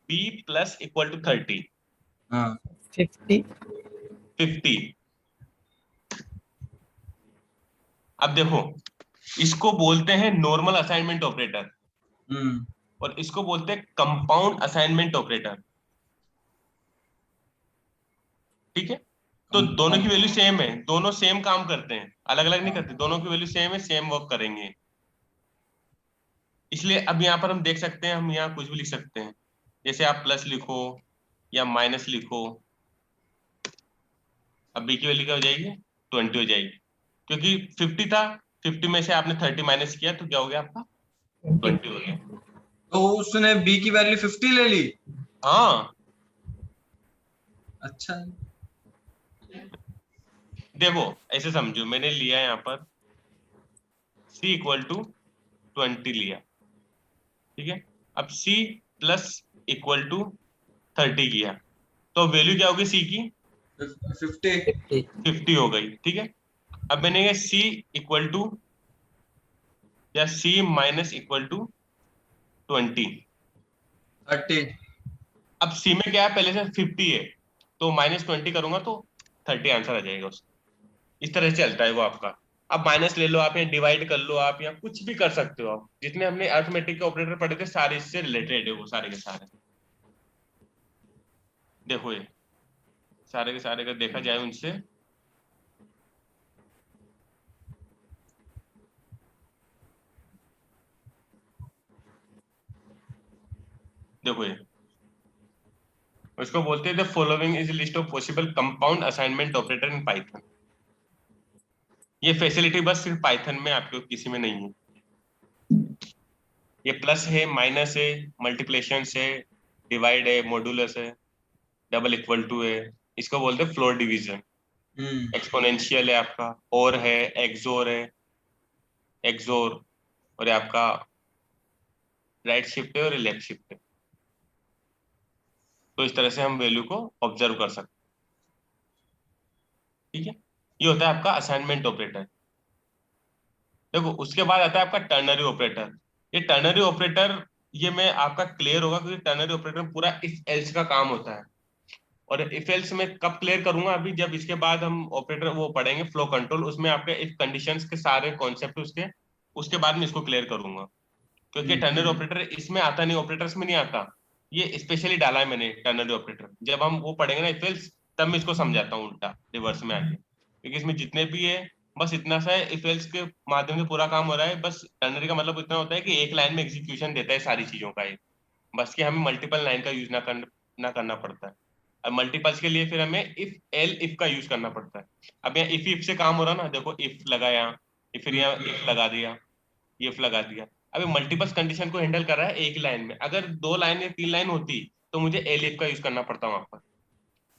b प्लस इक्वल टू 30, हाँ 50। 50। अब देखो इसको बोलते हैं नॉर्मल असाइनमेंट ऑपरेटर, और इसको बोलते हैं कंपाउंड असाइनमेंट ऑपरेटर। ठीक है, तो दोनों की वैल्यू सेम है, दोनों सेम काम करते हैं, अलग अलग नहीं करते, दोनों की वैल्यू सेम है, सेम वर्क करेंगे। इसलिए अब यहाँ पर हम देख सकते हैं, हम यहाँ कुछ भी लिख सकते हैं, जैसे आप प्लस लिखो या माइनस लिखो। अब b की वैल्यू क्या हो जाएगी? 20 हो जाएगी, क्योंकि 50 था, 50 में से आपने 30 माइनस किया, तो क्या हो गया आपका? 20 हो गया। तो उसने b की वैल्यू 50 ले ली। हाँ अच्छा। देखो ऐसे समझो, मैंने लिया यहाँ पर c इक्वल टू 20 लिया, ठीक है। अब c प्लस इक्वल टू 30 किया, तो वैल्यू क्या होगी c की? 50। 50 हो गई। ठीक है, अब मैंने ये c इक्वल टू या c माइनस इक्वल टू 20। 30। अब सी में क्या है, पहले से 50 है, तो -20 करूंगा तो 30 आंसर आ जाएगा उसका। इस तरह से चलता है वो आपका। अब माइनस ले लो आप, या डिवाइड कर लो आप, या कुछ भी कर सकते हो आप। जितने हमने अरिथमेटिक के ऑपरेटर पढ़े थे सारे इससे रिलेटेड है वो सारे के सारे। देखो ये सारे के सारे अगर देखा जाए उनसे, देखो ये उसको बोलते हैं the following is list of possible compound assignment operator in Python. ये फैसिलिटी बस सिर्फ पाइथन में, आपको किसी में नहीं है। ये प्लस है, माइनस है, मल्टीप्लिकेशन है, डिवाइड है, मॉडुलस है, डबल इक्वल टू है। इसको बोलते हैं फ्लोर डिवीजन। एक्सपोनेंशियल है आपका, और है, एक्सोर है, एक्सोर, और ये आपका राइट शिफ्ट है और लेफ्ट शिफ्ट है। तो इस तरह से हम वैल्यू को ऑब्जर्व कर सकते हैं। ठीक है, ये होता है आपका असाइनमेंट ऑपरेटर। देखो उसके बाद आता है आपका टर्नरी ऑपरेटर। ये टर्नरी ऑपरेटर, ये मैं आपका क्लियर होगा क्योंकि टर्नरी ऑपरेटर में पूरा इफ एल्स का काम होता है। और इफ एल्स में कब क्लियर करूंगा, अभी जब इसके बाद हम ऑपरेटर वो पढ़ेंगे फ्लो कंट्रोल, उसमें आपके इफ कंडीशंस के सारे कॉन्सेप्ट उसके बाद में इसको क्लियर करूंगा। क्योंकि टर्नरी ऑपरेटर इसमें आता नहीं, ऑपरेटर्स में नहीं आता। ये स्पेशली डाला है मैंने टर्नरी ऑपरेटर। जब हम वो पढ़ेंगे ना इफ एल्स, तब मैं इसको समझाता हूँ उल्टा रिवर्स में आके, क्योंकि इसमें जितने भी है बस इतना सा है, इफ एल्स के माध्यम से पूरा काम हो रहा है। बस टर्नरी का मतलब इतना होता है कि एक लाइन में एग्जीक्यूशन देता है सारी चीजों का एक, बस कि हमें मल्टीपल लाइन का यूज ना करना पड़ता है। अब मल्टीपल्स के लिए फिर हमें इफ का यूज करना पड़ता है। अब यहाँ इफ से काम हो रहा ना, देखो इफ लगाया, फिर यहाँ इफ लगा दिया, इफ लगा दिया। अभी मल्टीपल कंडीशन को हैंडल कर रहा है एक लाइन में। अगर 2 लाइन या 3 लाइन होती तो मुझे एलिफ का यूज करना पड़ता वहां पर।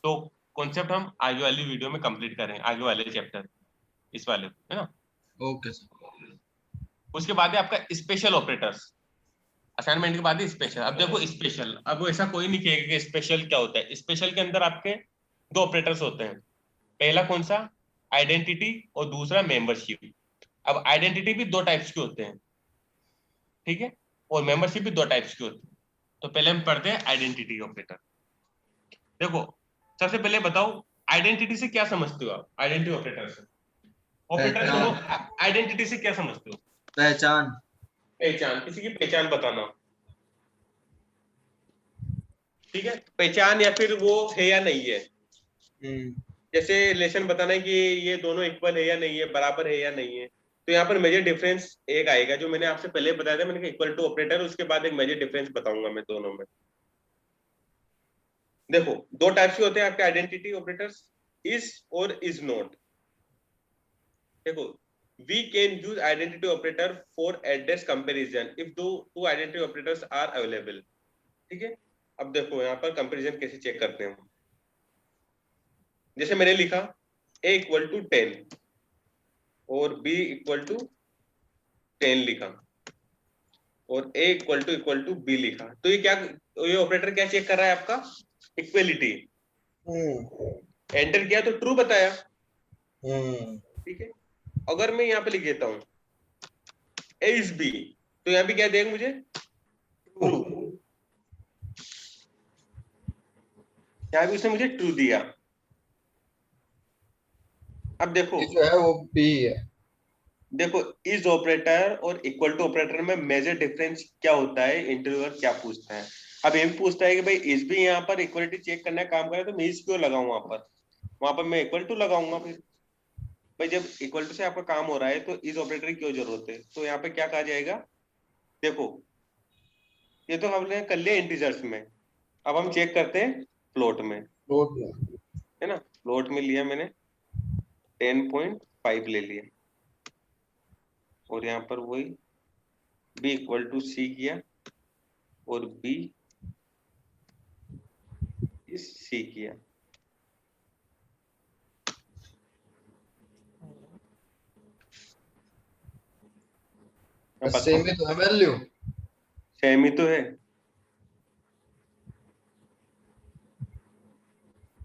तो कॉन्सेप्ट हम आगे वाली वीडियो में कंप्लीट करें, आगे वाले चैप्टर, इस वाले है ना। Okay sir. उसके बाद है आपका स्पेशल ऑपरेटर्स। असाइनमेंट के बाद ही स्पेशल। अब देखो स्पेशल, अब ऐसा कोई नहीं कहेगा कि स्पेशल क्या होता है। स्पेशल के अंदर आपके 2 ऑपरेटर्स होते हैं। पहला कौन सा, आइडेंटिटी, और दूसरा मेंबरशिप। अब आइडेंटिटी भी 2 टाइप्स के होते हैं, ठीक है, और मेंबरशिप भी 2 टाइप्स की होती है। तो पहले हम पढ़ते हैं आइडेंटिटी ऑपरेटर। देखो सबसे पहले बताओ आइडेंटिटी से क्या समझते हो आप, आइडेंटिटी ऑपरेटर से, ऑपरेटर पहचान। आइडेंटिटी से क्या समझते हो? पहचान। पहचान, किसी की पहचान बताना, ठीक है, पहचान, या फिर वो है या नहीं है। जैसे रिलेशन बताना है कि ये दोनों इक्वल है या नहीं है, बराबर है या नहीं है। तो यहाँ पर मेजर डिफरेंस एक आएगा, जो मैंने आपसे पहले बताया था, मैंने इक्वल टू ऑपरेटर, उसके बाद एक मेजर डिफरेंस बताऊंगा मैं दोनों में। देखो 2 टाइप्स के होते हैं आपके आइडेंटिटी ऑपरेटर्स, इज और इज नॉट। देखो we can use identity operator for address comparison if two identity operators are available। ठीक है, अब देखो यहाँ पर कंपैरिजन कैसे चेक करते हैं। जैसे मैंने लिखा a इक्वल टू 10 और b इक्वल टू 10 लिखा, और a इक्वल टू b लिखा, तो ये क्या, ये ऑपरेटर क्या चेक कर रहा है आपका, इक्वलिटी। एंटर किया तो ट्रू बताया, ठीक है। अगर मैं यहाँ पे लिख देता हूँ a is b, तो यहाँ पे क्या देगा मुझे, ट्रू। यहाँ भी उसने मुझे ट्रू दिया। अब देखो जो है वो बी है। देखो इज ऑपरेटर और इक्वल टू ऑपरेटर में मेजर डिफरेंस क्या होता है, इंटरव्यूअर क्या पूछता है। अब ये भी पूछता है कि भाई इज भी यहाँ पर इक्वलिटी चेक करने का काम करे, तो मैं इज क्यों लगाऊं वहां पर मैं इक्वल टू लगाऊंगा। फिर भाई जब इक्वल टू से आपका काम हो रहा है तो इज ऑपरेटर की क्यों जरूरत है। तो यहाँ पे क्या कहा जाएगा, देखो ये तो हमने कर लिया इंटीजर्स में, अब हम चेक करते हैं फ्लोट में, है ना। फ्लोट में लिया मैंने 10.5 ले लिया, और यहाँ पर वही b इक्वल टू सी किया, और b इस सी किया। सेम ही तो है वैल्यू। सेम ही तो है,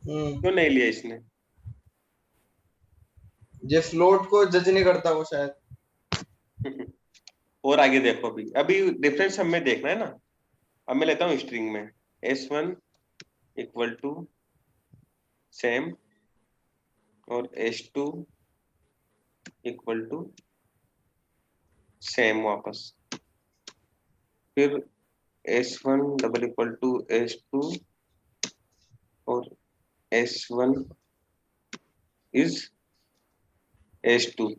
क्यों नहीं लिया इसने। ये फ्लोट को जज नहीं करता वो शायद। और आगे देखो, अभी अभी डिफरेंस हमें देखना है ना। अब मैं लेता हूँ स्ट्रिंग में S1 इक्वल टू सेम और S2 इक्वल टू सेम वापस, फिर S1 double equal to S2 और S1 इज S2।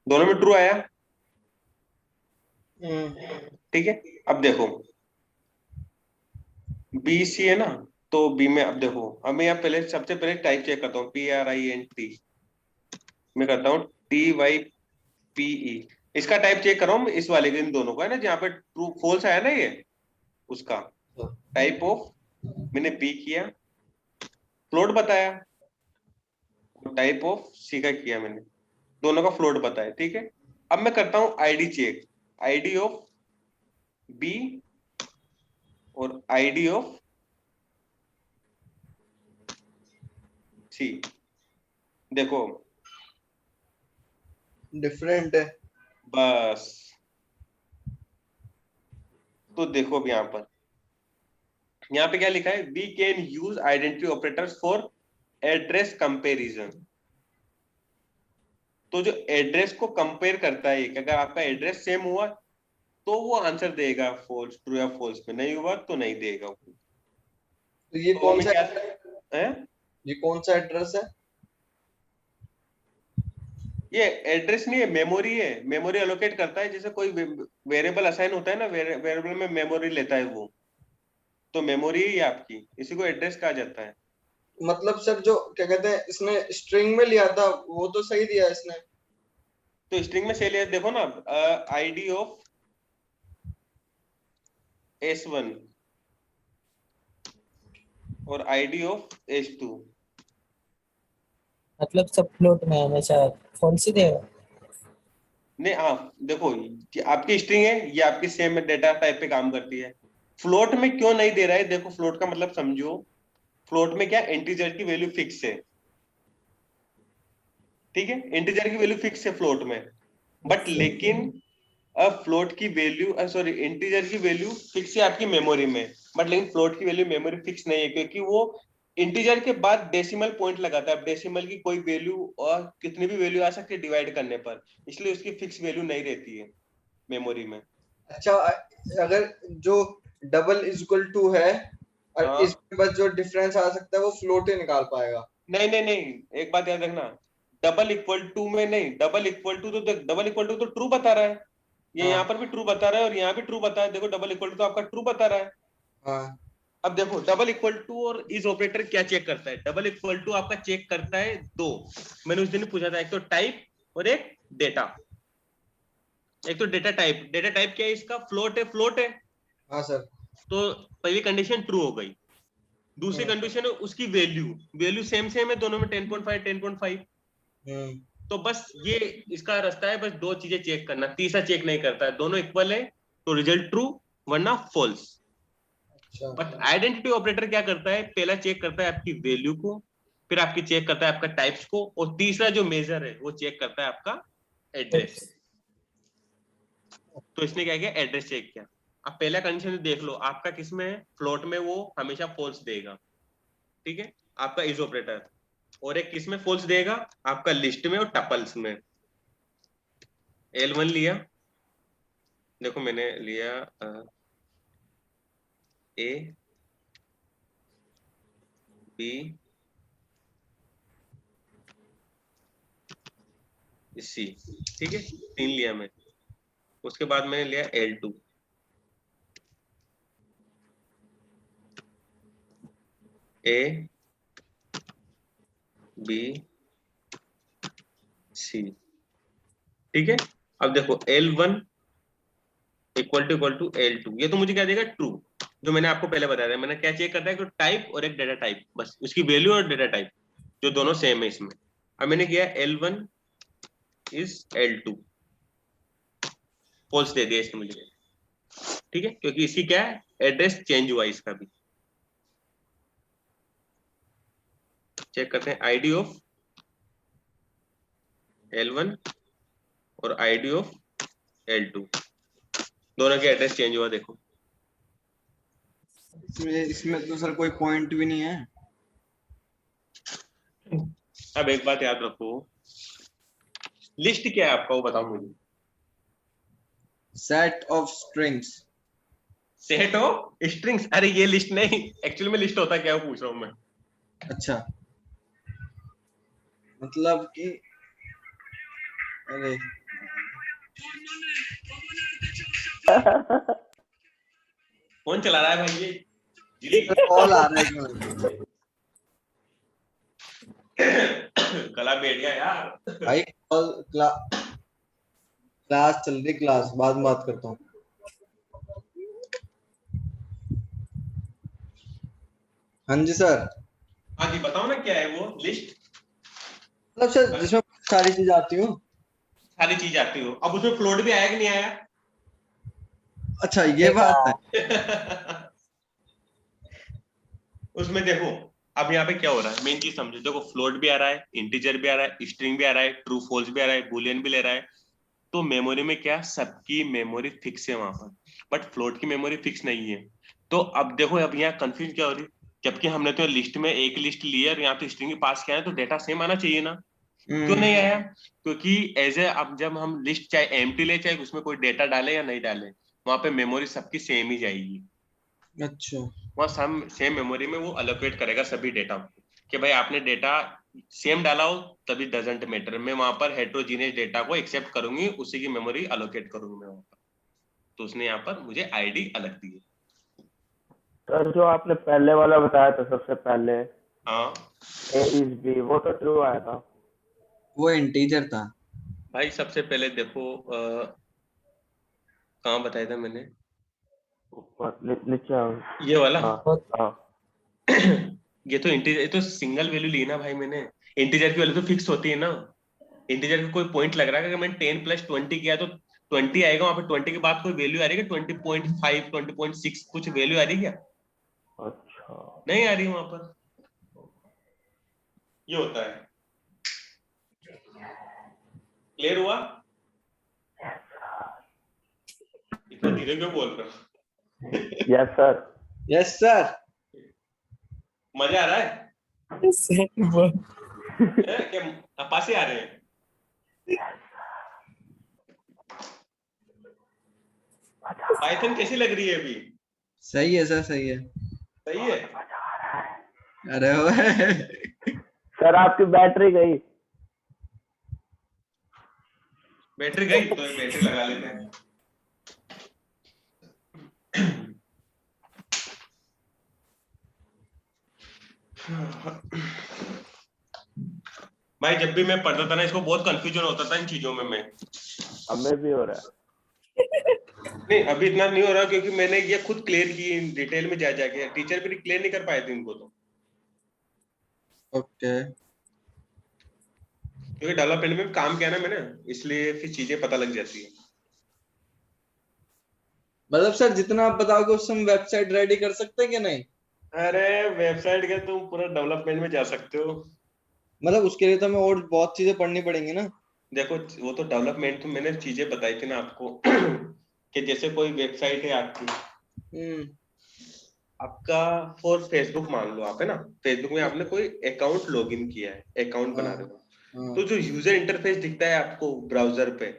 दोनों में ट्रू आया, ठीक है। अब देखो बी सी है ना, तो बी में अब देखो, अब मैं यहाँ पहले सबसे पहले टाइप चेक करता हूँ, PRINT मैं करता हूँ TYPE। इसका टाइप चेक कर रहा हूँ इस वाले के, इन दोनों का है ना, जहाँ पे ट्रू फॉल्स आया ना ये, उसका टाइप ऑफ मैंने बी किया, फ्लोट बताया, टाइप ऑफ सी का किया मैंने, दोनों का फ्लोट बताया, ठीक है। अब मैं करता हूँ ID check, ID of B और आईडी ऑफ सी। देखो डिफरेंट है। बस, तो देखो अब यहाँ पे क्या लिखा है, we can use identity operators for address comparison. तो जो एड्रेस को कंपेयर करता है कि अगर आपका एड्रेस सेम हुआ तो वो आंसर देगा फॉल्स, ट्रू या फॉल्स में, नहीं हुआ तो नहीं देगा। तो ये तो कौन हमें सा क्या है, ये कौन सा एड्रेस है? ये एड्रेस नहीं है, मेमोरी है। मेमोरी एलोकेट करता है, जैसे कोई वेरिएबल असाइन होता है ना, वेरिएबल में मेमोरी लेता है वो, तो मेमोरी ही आपकी, इसी को एड्रेस कहा जाता है। मतलब सर जो क्या कहते हैं, इसने स्ट्रिंग में लिया था वो तो सही दिया इसने। तो स्ट्रिंग में से लिया, देखो ना, आईडी ऑफ S1 और आईडी ऑफ S2। मतलब सब फ्लोट में हमेशा फॉल्स ही देगा। नहीं हाँ, देखो ये आपकी स्ट्रिंग है, ये आपकी सेम डेटा टाइप पे काम करती है। फ्लोट में क्यों नहीं दे रहा है, देखो फ्लोट का मतलब समझो, फ्लोट में क्या इंटीजर की वैल्यू फिक्स है, ठीक है, इंटीजर की वैल्यू फिक्स है फ्लोट में, बट लेकिन अब फ्लोट की वैल्यू, सॉरी इंटीजर की वैल्यू फिक्स है आपकी मेमोरी में, बट लेकिन फ्लोट की वैल्यू मेमोरी फिक्स नहीं है, क्योंकि वो इंटीजर के बाद डेसिमल पॉइंट लगाता है। अब डेसिमल की कोई वैल्यू और कितनी भी वैल्यू आ सकती है डिवाइड करने पर, इसलिए उसकी फिक्स वैल्यू नहीं रहती है मेमोरी में। अच्छा, अगर जो डबल इज इक्वल टू है और हाँ, इसमें बस जो डिफरेंस आ सकता है वो फ्लोट ही निकाल पाएगा। नहीं नहीं नहीं, एक बात याद रखना, डबल इक्वल टू में नहीं, डबल इक्वल टू तो देख, डबल इक्वल टू तो ट्रू बता रहा है, ये हाँ यहाँ पर भी ट्रू बता रहा है और यहाँ भी ट्रू बता है, देखो डबल इक्वल टू तो आपका ट्रू बता रहा है। हाँ अब देखो डबल इक्वल टू और इज ऑपरेटर क्या चेक करता है, डबल इक्वल टू आपका चेक करता है दो, मैंने उस दिन पूछा था, एक तो टाइप और एक डेटा। एक तो डेटा टाइप, डेटा टाइप क्या है इसका, फ्लोट है, फ्लोट है, हाँ सर। तो पहली कंडीशन ट्रू हो गई। दूसरी कंडीशन है उसकी वैल्यू, वैल्यू सेम सेम है दोनों में, 10.5 10.5, तो बस ये इसका रास्ता है, बस दो चीजें चेक करना, तीसरा चेक नहीं करता है, दोनों इक्वल है तो रिजल्ट ट्रू वरना फॉल्स। अच्छा बट आइडेंटिटी ऑपरेटर क्या करता है, पहला चेक करता है आपकी वैल्यू को, फिर आपकी चेक करता है आपका टाइप्स को, और तीसरा जो मेजर है वो चेक करता है आपका एड्रेस। तो इसने क्या किया, एड्रेस चेक किया। अब पहला कंडीशन देख लो, आपका किसमें है, फ्लोट में, वो हमेशा फॉल्स देगा, ठीक है, आपका इज ऑपरेटर। और एक किसमें फॉल्स देगा, आपका लिस्ट में और टपल्स में। L1 लिया, देखो मैंने लिया A B C, ठीक है, तीन लिया मैं। उसके बाद मैंने लिया L2, A B C, ठीक है। अब देखो L1 इक्वल टू L2, ये तो मुझे क्या देगा, ट्रू, जो मैंने आपको पहले बताया था। मैंने क्या चेक करता है कि टाइप और एक डेटा टाइप, बस उसकी वैल्यू और डेटा टाइप जो दोनों सेम है इसमें। अब मैंने किया L1 इज L2, फॉल्स दे दिया इसने मुझे, ठीक है, क्योंकि इसकी क्या है, एड्रेस चेंज हुआ इसका भी। चेक करते हैं आईडी ऑफ L1 और आईडी ऑफ L2, दोनों के एड्रेस चेंज हुआ देखो। इसमें तो सर कोई पॉइंट भी नहीं है। अब एक बात याद रखो, लिस्ट क्या है आपका वो बताओ मुझे। Set of strings. Set of strings? अरे ये लिस्ट नहीं, एक्चुअली में लिस्ट होता है क्या वो पूछ रहा हूँ मैं। अच्छा, मतलब कि अरे कौन चला रहा है भाई ये? जी कॉल आ रहा है एक मिनट। गला बैठ गया यार। भाई कॉल क्लास चल रही, क्लास बाद में बात करता हूँ। हाँ जी सर। हाँ जी बताओ ना क्या है वो लिस्ट। मतलब सर जिसमें सारी चीज आती हूँ। सारी चीज आती हो, अब उसमें फ्लोट भी आया कि नहीं आया? अच्छा ये बात है। उसमें देखो अब यहाँ पे क्या हो रहा है, मेन चीज समझो। देखो फ्लोट भी आ रहा है, इंटीजर भी आ रहा है, स्ट्रिंग भी आ रहा है, ट्रू फॉल्स भी आ रहा है, बुलियन भी ले रहा है। तो मेमोरी में क्या, सबकी मेमोरी फिक्स है वहां पर, बट फ्लोट की मेमोरी फिक्स नहीं है। तो अब देखो अब यहाँ कंफ्यूज क्या हो रही है, जबकि हमने तो लिस्ट में एक लिस्ट ली है और यहाँ पे स्ट्रिंग पास किया है, तो डेटा सेम आना चाहिए ना। क्यों नहीं आया? क्योंकि एज ए अब जब हम लिस्ट चाहे एम्प्टी ले चाहे उसमें कोई डेटा डाले या नहीं डाले, वहां पे मेमोरी सबकी सेम ही जाएगी। अच्छा वहाँ सेम मेमोरी में वो अलोकेट करेगा सभी डेटा कि भाई आपने डेटा सेम डाला हो तभी डजंट मैटर, मैं वहां पर हेट्रोजीनियस डेटा को एक्सेप्ट करूंगी, उसी की मेमोरी अलोकेट करूंगी मैं वहां पर। तो उसने यहाँ पर मुझे आईडी अलग दी है। सर जो आपने पहले वाला बताया था सबसे पहले, हाँ A is B, वो तो ट्रू आया था। वो इंटीजर था। भाई सबसे पहले देखो कहाँ बताया था मैंने, ऊपर नीचे आओ। ये वाला। हाँ हाँ। ये तो इंटीजर, ये तो सिंगल वैल्यू ली ना भाई मैंने। इंटीजर की वैल्यू तो फिक्स होती है ना। इंटीजर का कोई पॉइंट लग रहा है कि मैंने 10 + 20 किया तो 20 आएगा, वहां पे 20 के बाद कोई वैल्यू आ रही है 20.5 20.6 कुछ वैल्यू आ रही है क्या? अच्छा नहीं आ रही वहां पर। ये होता है। क्लियर हुआ? इतना धीरे क्यों बोल रहे हो? Yes sir. Yes sir. मजा आ रहा है? सेट बोल। क्या पासे आ रहे हैं? पाइथन कैसी लग रही है अभी? सही है सर, सही है। सही है। अरे ओए। सर आपकी बैटरी गई। बैटरी गई तो बैटरी लगा लेते हैं। भाई जब भी मैं पढ़ता था ना, इसको बहुत कंफ्यूजन होता था इन चीजों में। मैं हमें भी हो रहा है। नहीं अभी इतना नहीं हो रहा क्योंकि मैंने ये खुद क्लियर की डिटेल में जा जाके, टीचर भी क्लियर नहीं कर पाए थे इनको तो। ओके। क्योंकि डेवलपमेंट में काम किया ना मैंने, इसलिए फिर चीजें पता लग जाती है। मतलब सर जितना आप बताओगे उससे हम वेबसाइट रेडी कर सकते हैं कि नहीं? अरे वेबसाइट के तुम पूरा डेवलपमेंट में जा सकते हो। मतलब उसके लिए तो हमें और बहुत चीजें पढ़नी पड़ेंगी ना। देखो वो तो डेवलपमेंट तो मैंने चीजें बताई थी ना आपको कि जैसे कोई वेबसाइट है आपकी, आपका फॉर फेसबुक मान लो आप, है ना, फेसबुक में आपने कोई अकाउंट लॉगिन किया है, अकाउंट बना रहे हो, तो जो यूजर इंटरफेस दिखता है आपको ब्राउजर पे,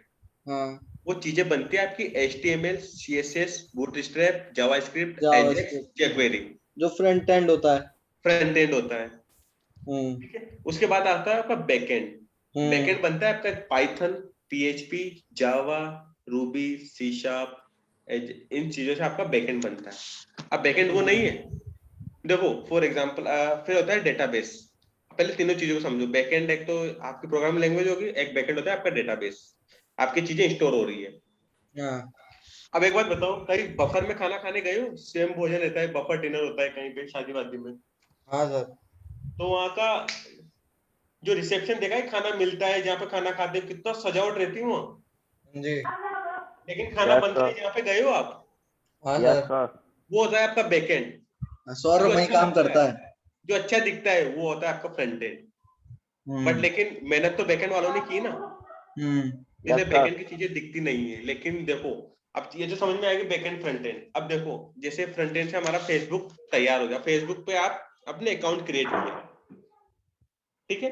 वो चीजें बनती है आपकी HTML CSS bootstrap JavaScript Ajax jQuery, जो फ्रंट एंड होता है। फ्रंट एंड होता है। ठीक है, उसके बाद आता है आपका बैकएंड। बैकएंड बनता है आपका पाइथन, PHP, जावा, रूबी, C#, इन चीजों से आपका बैकएंड बनता है। अब बैकएंड वो नहीं है, देखो फॉर एग्जांपल फिर होता है डेटाबेस। पहले तीनों चीजों को समझो। बैकएंड एक तो आपकी प्रोग्रामिंग लैंग्वेज होगी, एक बैकएंड होता है आपका डेटाबेस, आपकी चीजें स्टोर हो रही है। अब एक बात बताओ, कहीं बफर में खाना खाने गए हो? सेम भोजन रहता है, बफर डिनर होता है कहीं पे शादी वादी में। हाँ सर। तो वहां का जो रिसेप्शन देखा है, खाना मिलता है जहाँ पे खाना खाते हो, कितना सजावट रहती है वहाँ। जी। लेकिन खाना बनता है जहाँ पे गए हो आप। हाँ यस सर। सर। वो होता है आपका बैकएंड। सौरभ वही काम करता है। जो अच्छा दिखता है वो होता है आपका फ्रंट एंड। बट लेकिन मेहनत तो बैकएंड वालों ने की ना। इसलिए Yes, बैकएंड की चीजें दिखती नहीं है। लेकिन देखो अब ये जो समझ में आएगी बैकएंड फ्रंट एंड। अब देखो जैसे फ्रंट एंड से हमारा फेसबुक तैयार हो गया, फेसबुक पे आप अपने अकाउंट क्रिएट किया, ठीक है।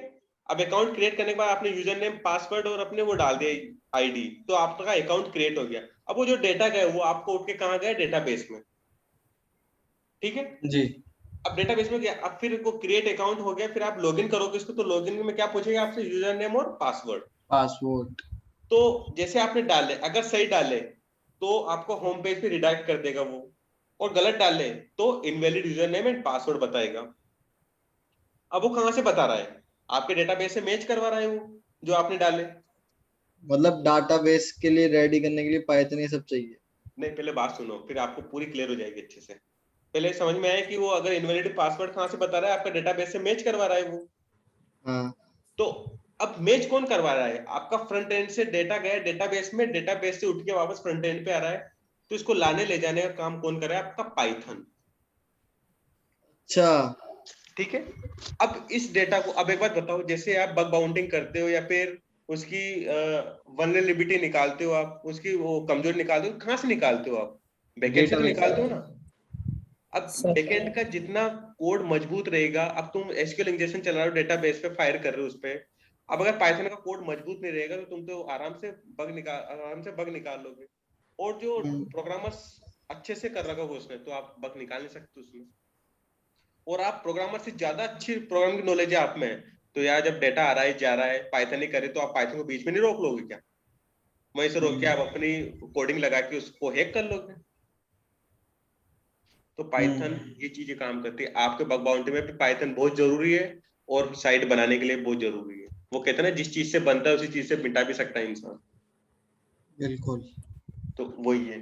अब अकाउंट क्रिएट करने के बाद आपने यूजर नेम पासवर्ड और अपने वो डाल दिया आईडी, तो आपका अकाउंट क्रिएट हो गया। अब वो जो डेटा गया वो आपको उठ के कहाँ गया, डेटाबेस में, ठीक है। जी। अब डेटाबेस में गया, अब फिर वो क्रिएट अकाउंट हो गया, फिर आप लॉगिन करोगे इसको, तो लॉगिन में क्या पूछेगा आपसे, यूजर नेम और पासवर्ड। पासवर्ड। तो जैसे आपने डाले, अगर सही डाले तो आपको होम पेज पे रिडायरेक्ट कर देगा वो, और गलत डाले तो invalid user name and password बताएगा। अब वो कहाँ से बता रहा है, आपके डेटाबेस से मैच करवा रहा है वो जो आपने डाले। मतलब डाटाबेस के लिए रेडी करने के लिए पाइथन ये सब चाहिए। नहीं, पहले बात सुनो, फिर आपको पूरी क्लियर हो जाएगी अच्छे से। पहले समझ में आया कि वो अगर इनवैलिड पासवर्ड कहाँ से बता रहा है, आपका डेटाबेस से मैच करवा रहा है वो। हाँ। तो अब मैच कौन करवा रहा है, आपका फ्रंट एंड से डेटा गया डेटाबेस में, डेटाबेस से उठ के वापस फ्रंट एंड पे आ रहा है, तो इसको लाने ले जाने का काम कौन कर रहा है, आपका पाइथन, अच्छा। ठीक है। अब इस डेटा को, अब एक बात बताओ, जैसे आप बग बाउंटिंग करते हो या फिर उसकी वल्नरेबिलिटी निकालते हो, आप उसकी वो कमजोरी निकालते हो, कहाँ से निकालते हो आप, बैकएंड से तो डेटाबेस। निकालते हो ना। अब सर बैकएंड का जितना कोड मजबूत रहेगा, अब तुम एसक्यूएल इंजेक्शन चला रहे हो, डेटाबेस पे फायर कर रहे हो उस पे, अब अगर पाइथन का कोड मजबूत नहीं रहेगा तो तुम तो आराम से बग निकाल लोगे। और जो प्रोग्रामर्स अच्छे से कर रखा होगा उसने, तो आप बग निकाल नहीं सकते उसमें। और आप प्रोग्रामर से ज्यादा अच्छी प्रोग्राम की नॉलेज है आप में, तो यार जब डेटा आ रहा है जा रहा है, पाइथन ही करे, तो आप पाइथन को बीच में नहीं रोक लोगे क्या, वहीं से रोक के आप अपनी कोडिंग लगा के उसको हैक कर लोगे। तो पाइथन ये चीजें काम करती है। आपके बग बाउंटी में भी पाइथन बहुत जरूरी है, और साइट बनाने के लिए बहुत जरूरी है। वो कहते हैं ना, जिस चीज से बनता है उसी चीज से मिटा भी सकता है इंसान, बिल्कुल। तो वही है।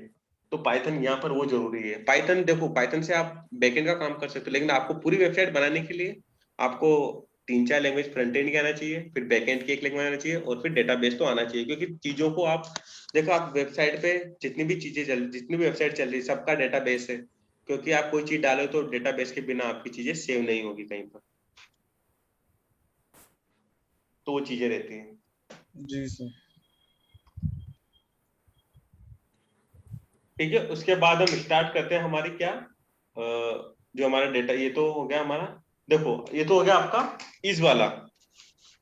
तो पाइथन यहाँ पर वो जरूरी है। पाइथन देखो, पाइथन से आप बैकएंड का काम कर सकते हो, लेकिन आपको पूरी वेबसाइट बनाने के लिए आपको 3-4 लैंग्वेज फ्रंट एंड की आना चाहिए, फिर बैकएंड की एक लैंग्वेज आना चाहिए, और फिर डेटाबेस तो आना चाहिए। क्योंकि चीजों को आप देखो, आप वेबसाइट पे जितनी भी वेबसाइट चल रही है सबका डेटाबेस है, क्योंकि आप कोई चीज डालो तो डेटाबेस के बिना आपकी चीजें सेव नहीं होगी कहीं पर, तो वो चीजें रहती हैं। जी सर। ठीक है, उसके बाद हम स्टार्ट करते हैं हमारी क्या, जो हमारा डेटा, ये तो हो गया हमारा। देखो ये तो हो गया आपका इस वाला।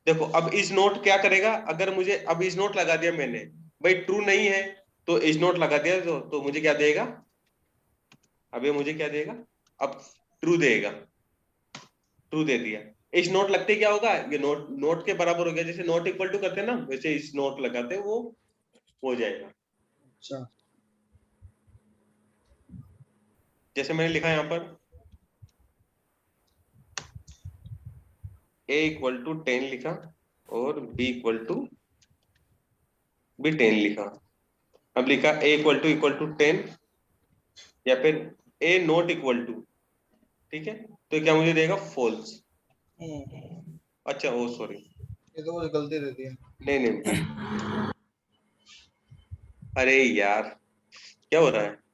देखो अब इस नोट क्या करेगा, अगर मुझे अब इस नोट लगा दिया मैंने, भाई ट्रू नहीं है, तो इस नोट लगा दिया तो मुझे क्या देगा, अब ये मुझे क्या देगा, अब ट्रू देगा, ट्रू दे दिया। इस नोट लगते क्या होगा, ये नोट नोट के बराबर हो गया, जैसे नोट इक्वल टू करते हैं ना, वैसे इस नोट लगाते हैं, वो हो जाएगा। अच्छा। जैसे मैंने लिखा यहाँ पर a इक्वल टू 10 लिखा, और b इक्वल टू भी 10 लिखा। अब लिखा a इक्वल टू 10, या फिर a नॉट इक्वल टू, ठीक है, तो क्या मुझे देगा, फॉल्स। अच्छा ओ सॉरी, ये तो मुझे गलती दे दिया। नहीं नहीं, अरे यार क्या हो रहा है,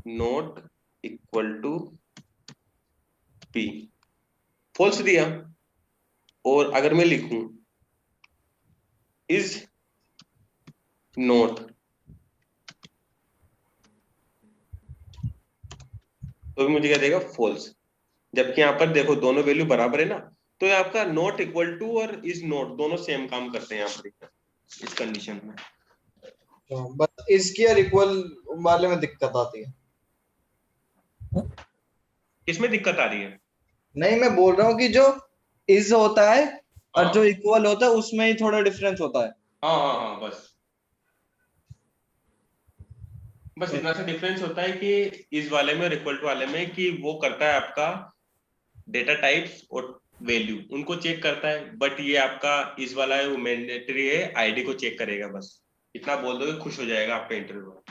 not equal to p, false दिया। और अगर मैं लिखूं इज नॉट, तो भी मुझे क्या देगा, फॉल्स। जबकि यहाँ पर देखो दोनों वैल्यू बराबर है ना, तो ये आपका नॉट इक्वल टू और इज नॉट दोनों सेम काम करते हैं यहाँ पर इस कंडीशन में। तो बस इसकी और इक्वल वाले में दिक्कत आती है। किसमें दिक्कत आ रही है, नहीं, मैं बोल रहा हूँ कि जो इज होता है और हाँ जो इक्वल होता है उसमें ही थोड़ा डिफरेंस होता है। हाँ हाँ हाँ, बस इतना सा डिफरेंस होता है कि इस वाले में और इक्वल टू वाले में, कि वो करता है आपका डेटा टाइप्स और वैल्यू उनको चेक करता है, बट ये आपका इस वाला है वो मैंडेटरी है, आईडी को चेक करेगा। बस इतना बोल दोगे खुश हो जाएगा आपका इंटरव्यू।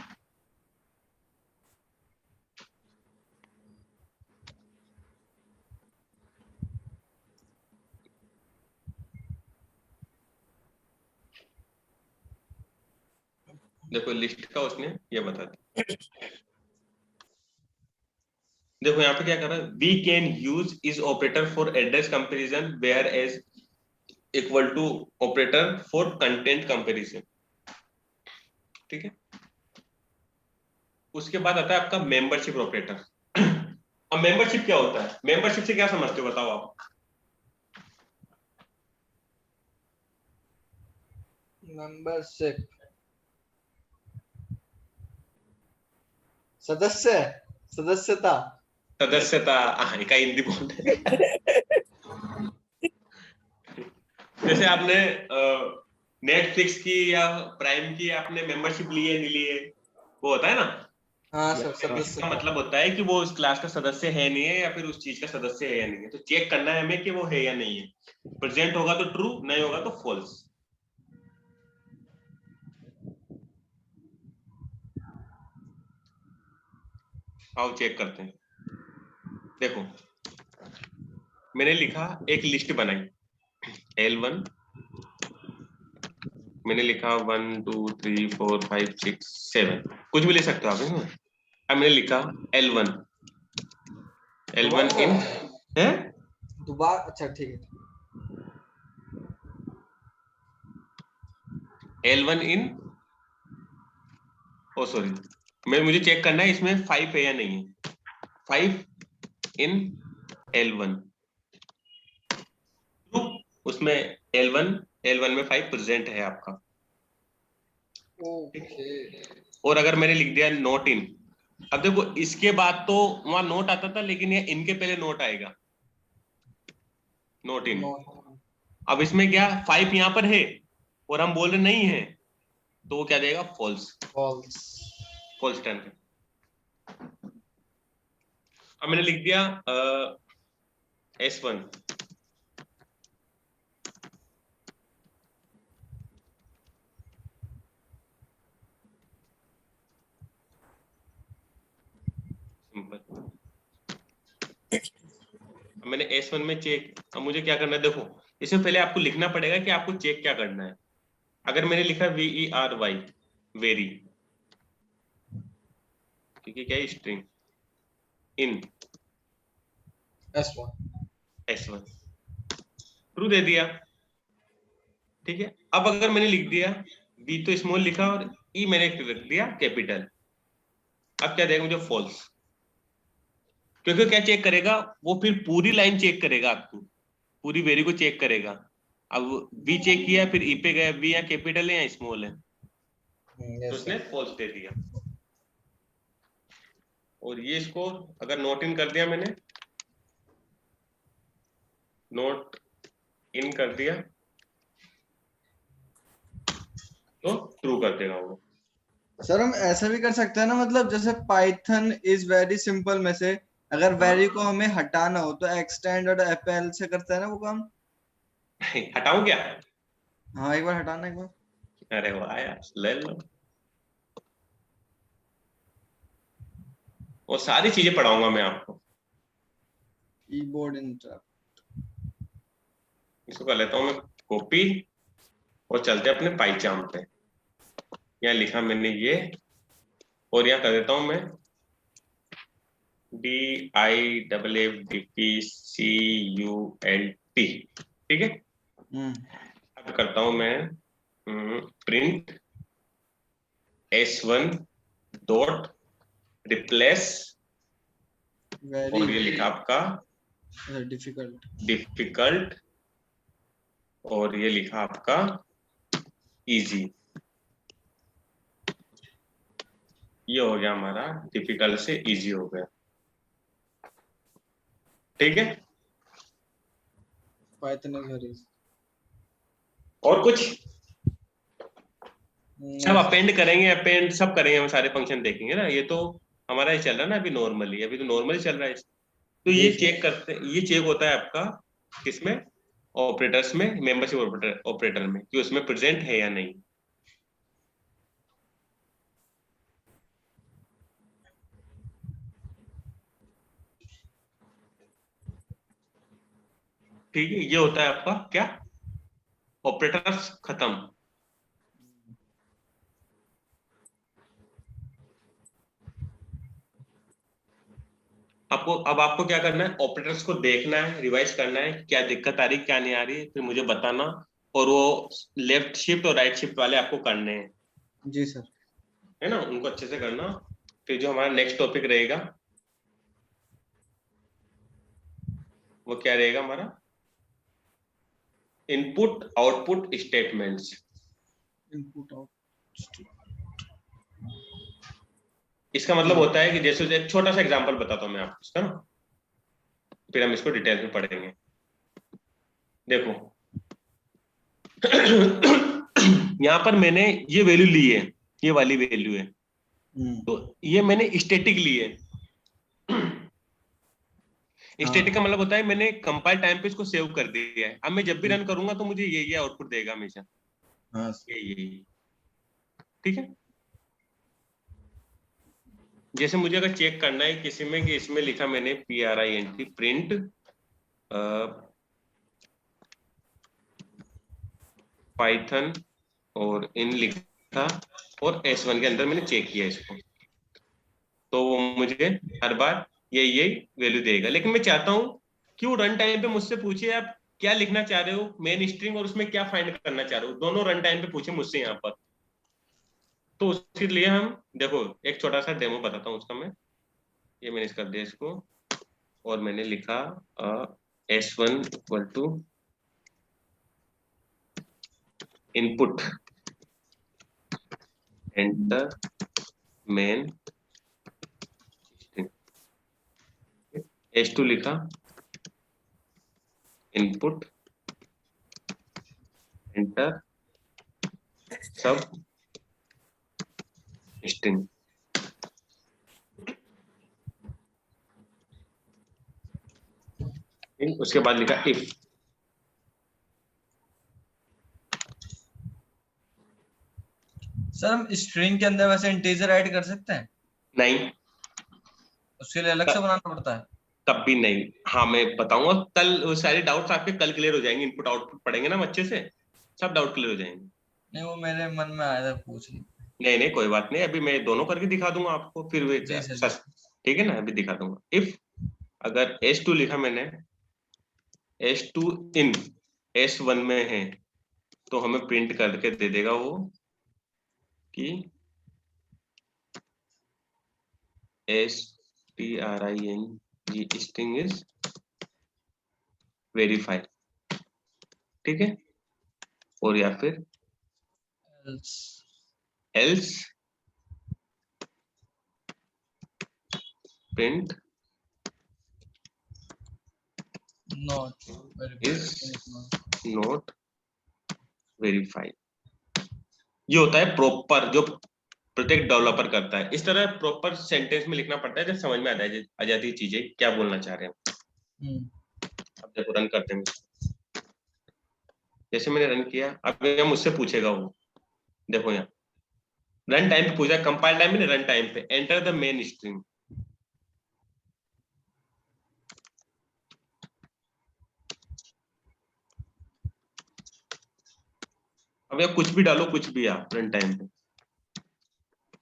देखो लिस्ट का उसने ये बता दिया। देखो यहाँ पे क्या कर रहा है, we can use is operator for address comparison whereas equal to operator for content comparison. ठीक है, उसके बाद आता है आपका मेंबरशिप ऑपरेटर। अब मेंबरशिप क्या होता है, मेंबरशिप से क्या समझते हो बताओ आप? मेंबरशिप सदस्य, सदस्यता। सदस्यता, का हिंदी बोलते हैं। जैसे आपने नेटफ्लिक्स की या प्राइम की आपने मेंबरशिप ली है नहीं ली है, वो होता है ना। हाँ सर, इसका सदस्यता। मतलब होता है कि वो उस क्लास का सदस्य है नहीं है, या फिर उस चीज का सदस्य है या नहीं है। तो चेक करना है हमें कि वो है या नहीं है। प्रेजेंट होगा तो ट्रू, नहीं होगा तो फॉल्स। आओ चेक करते हैं। देखो मैंने लिखा, एक लिस्ट बनाई L1, मैंने लिखा 1 2 3 4 5 6 7, कुछ भी ले सकते हो आप इसमें। अब मैंने लिखा L1, L1 इन है, दोबारा, अच्छा ठीक है। L1 इन, ओ सॉरी, मुझे चेक करना है इसमें 5 है या नहीं है। 5 इन L1 ट्रू, उसमें L1 में 5 प्रेजेंट है आपका। ओके। और अगर मैंने लिख दिया नॉट इन, अब देखो इसके बाद तो वहां नोट आता था, लेकिन ये इनके पहले नोट आएगा, नोट इन। अब इसमें क्या 5 यहाँ पर है और हम बोल रहे नहीं है, तो वो क्या देगा, फॉल्स। फॉल्स। False turn. अब मैंने लिख दिया S1, सिंपल। अब मैंने S1 में चेक, अब मुझे क्या करना है, देखो इसमें पहले आपको लिखना पड़ेगा कि आपको चेक क्या करना है। अगर मैंने लिखा VERY, वेरी, क्योंकि क्या है string, in S1 true they दिया। ठीक है, अब अगर मैंने लिख दिया बी तो स्मॉल लिखा और ई मैंने रख दिया कैपिटल, अब क्या देगा मुझे, फॉल्स। क्योंकि क्या चेक करेगा वो, फिर पूरी लाइन चेक करेगा आपको, पूरी वेरी को चेक करेगा। अब बी चेक किया, फिर ई पे गया, बी या कैपिटल है या स्मॉल है, तो उसने फॉल्स दे दिया। और ये इसको अगर नोट इन कर दिया मैंने, नोट इन कर दिया, तो ट्रू कर देगा वो। सर हम ऐसा भी कर सकते हैं ना, मतलब जैसे पाइथन इज वेरी सिंपल में से अगर वेरी को हमें हटाना हो तो एक्सटेंड और FL से करता है ना वो काम। हटाऊं क्या? हाँ एक बार हटाना, एक बार। अरे वाह यार, ले लो। वो सारी चीजें पढ़ाऊंगा मैं आपको। Keyboard interrupt. इसको कर लेता हूं मैं कॉपी, और चलते अपने पाइचाम पे। यहाँ लिखा मैंने ये, और यहाँ कर देता हूं मैं DIFFCULT। ठीक है, अब करता हूं मैं print S1 dot replace, very और ये लिखा आपका डिफिकल्ट। डिफिकल्ट, और ये लिखा आपका इजी। ये हो गया हमारा, डिफिकल्ट से इजी हो गया। ठीक है, पाइथन इज वेरी। और कुछ सब अपेंड करेंगे, अपेंड सब करेंगे, हम सारे फंक्शन देखेंगे ना। ये तो हमारा ही चल रहा है ना अभी नॉर्मली, अभी तो नॉर्मली चल रहा है। तो ये चेक करते, ये चेक होता है आपका किसमें, ऑपरेटर्स में, मेंबरशिप ऑपरेटर में, कि उसमें प्रेजेंट है या नहीं। ठीक है, ये होता है आपका क्या, ऑपरेटर्स खत्म। आपको क्या करना है, ऑपरेटर्स को देखना है, रिवाइज करना है, क्या दिक्कत आ रही क्या नहीं आ रही, फिर मुझे बताना, और वो लेफ्ट शिफ्ट और राइट शिफ्ट वाले आपको करने हैं, जी सर। है ना, उनको अच्छे से करना। फिर जो हमारा नेक्स्ट टॉपिक रहेगा वो क्या रहेगा हमारा, input output statements. Input out. इसका मतलब होता है कि जैसे एक छोटा सा एग्जांपल बताता हूं मैं आपको इसका ना, फिर हम इसको डिटेल में पढ़ेंगे। देखो यहाँ पर मैंने ये वैल्यू ली है, ये वाली वैल्यू है, तो ये मैंने स्टैटिक ली है। स्टैटिक का मतलब होता है मैंने कंपाइल टाइम पे इसको सेव कर दिया है, अब मैं जब भी रन करूंगा तो मुझे ये आउटपुट देगा हमेशा, हाँ ये ठीक है। जैसे मुझे अगर चेक करना है किसी में कि इसमें लिखा मैंने PRINT प्रिंट पाइथन और इन लिखा और S1 के अंदर मैंने चेक किया इसको, तो वो मुझे हर बार ये वैल्यू देगा। लेकिन मैं चाहता हूं कि वो रन टाइम पे मुझसे पूछे आप क्या लिखना चाह रहे हो, मेन स्ट्रिंग और उसमें क्या फाइंड करना चाह रहे हो, दोनों रन टाइम पे पूछे मुझसे यहाँ पर। तो उसके लिए हम देखो एक छोटा सा डेमो बताता हूँ उसका मैं, ये मैंने कर दिया इसको, और मैंने लिखा S1 equal to input enter main string, S2 लिखा इनपुट एंटर सब स्ट्रिंग। उसके बाद लिखा इफ, सर हम स्ट्रिंग के अंदर वैसे इंटीजर ऐड कर सकते हैं? नहीं उसके लिए अलग से बनाना पड़ता है? कभी नहीं। हाँ मैं बताऊंगा कल, वो सारे डाउट्स आपके कल क्लियर हो जाएंगे, इनपुट आउटपुट पढ़ेंगे ना हम अच्छे से, सब डाउट क्लियर हो जाएंगे। नहीं, वो मेरे मन में आया था, पूछ ली। नहीं नहीं कोई बात नहीं, अभी मैं दोनों करके दिखा दूंगा आपको, फिर वे जी सर। ठीक है ना, अभी दिखा दूंगा। इफ अगर S2 लिखा मैंने, S2 इन S1 में है, तो हमें प्रिंट करके दे देगा वो कि STRING स्ट्रिंग इज वेरीफाइड, ठीक है। और या फिर else print not is not verified. ये होता है प्रॉपर जो प्रत्येक डेवलपर करता है, इस तरह प्रॉपर सेंटेंस में लिखना पड़ता है जब समझ में आ जाती है चीजें क्या बोलना चाह रहे हैं। अब देखो रन करते हैं, जैसे मैंने रन किया, अब ये मुझसे पूछेगा वो, देखो यहाँ रन टाइम पे पूछा, कंपाइल टाइम में रन टाइम पे एंटर द मेन स्ट्रिंग। अब यहाँ कुछ भी डालो, कुछ भी आप रन टाइम पे,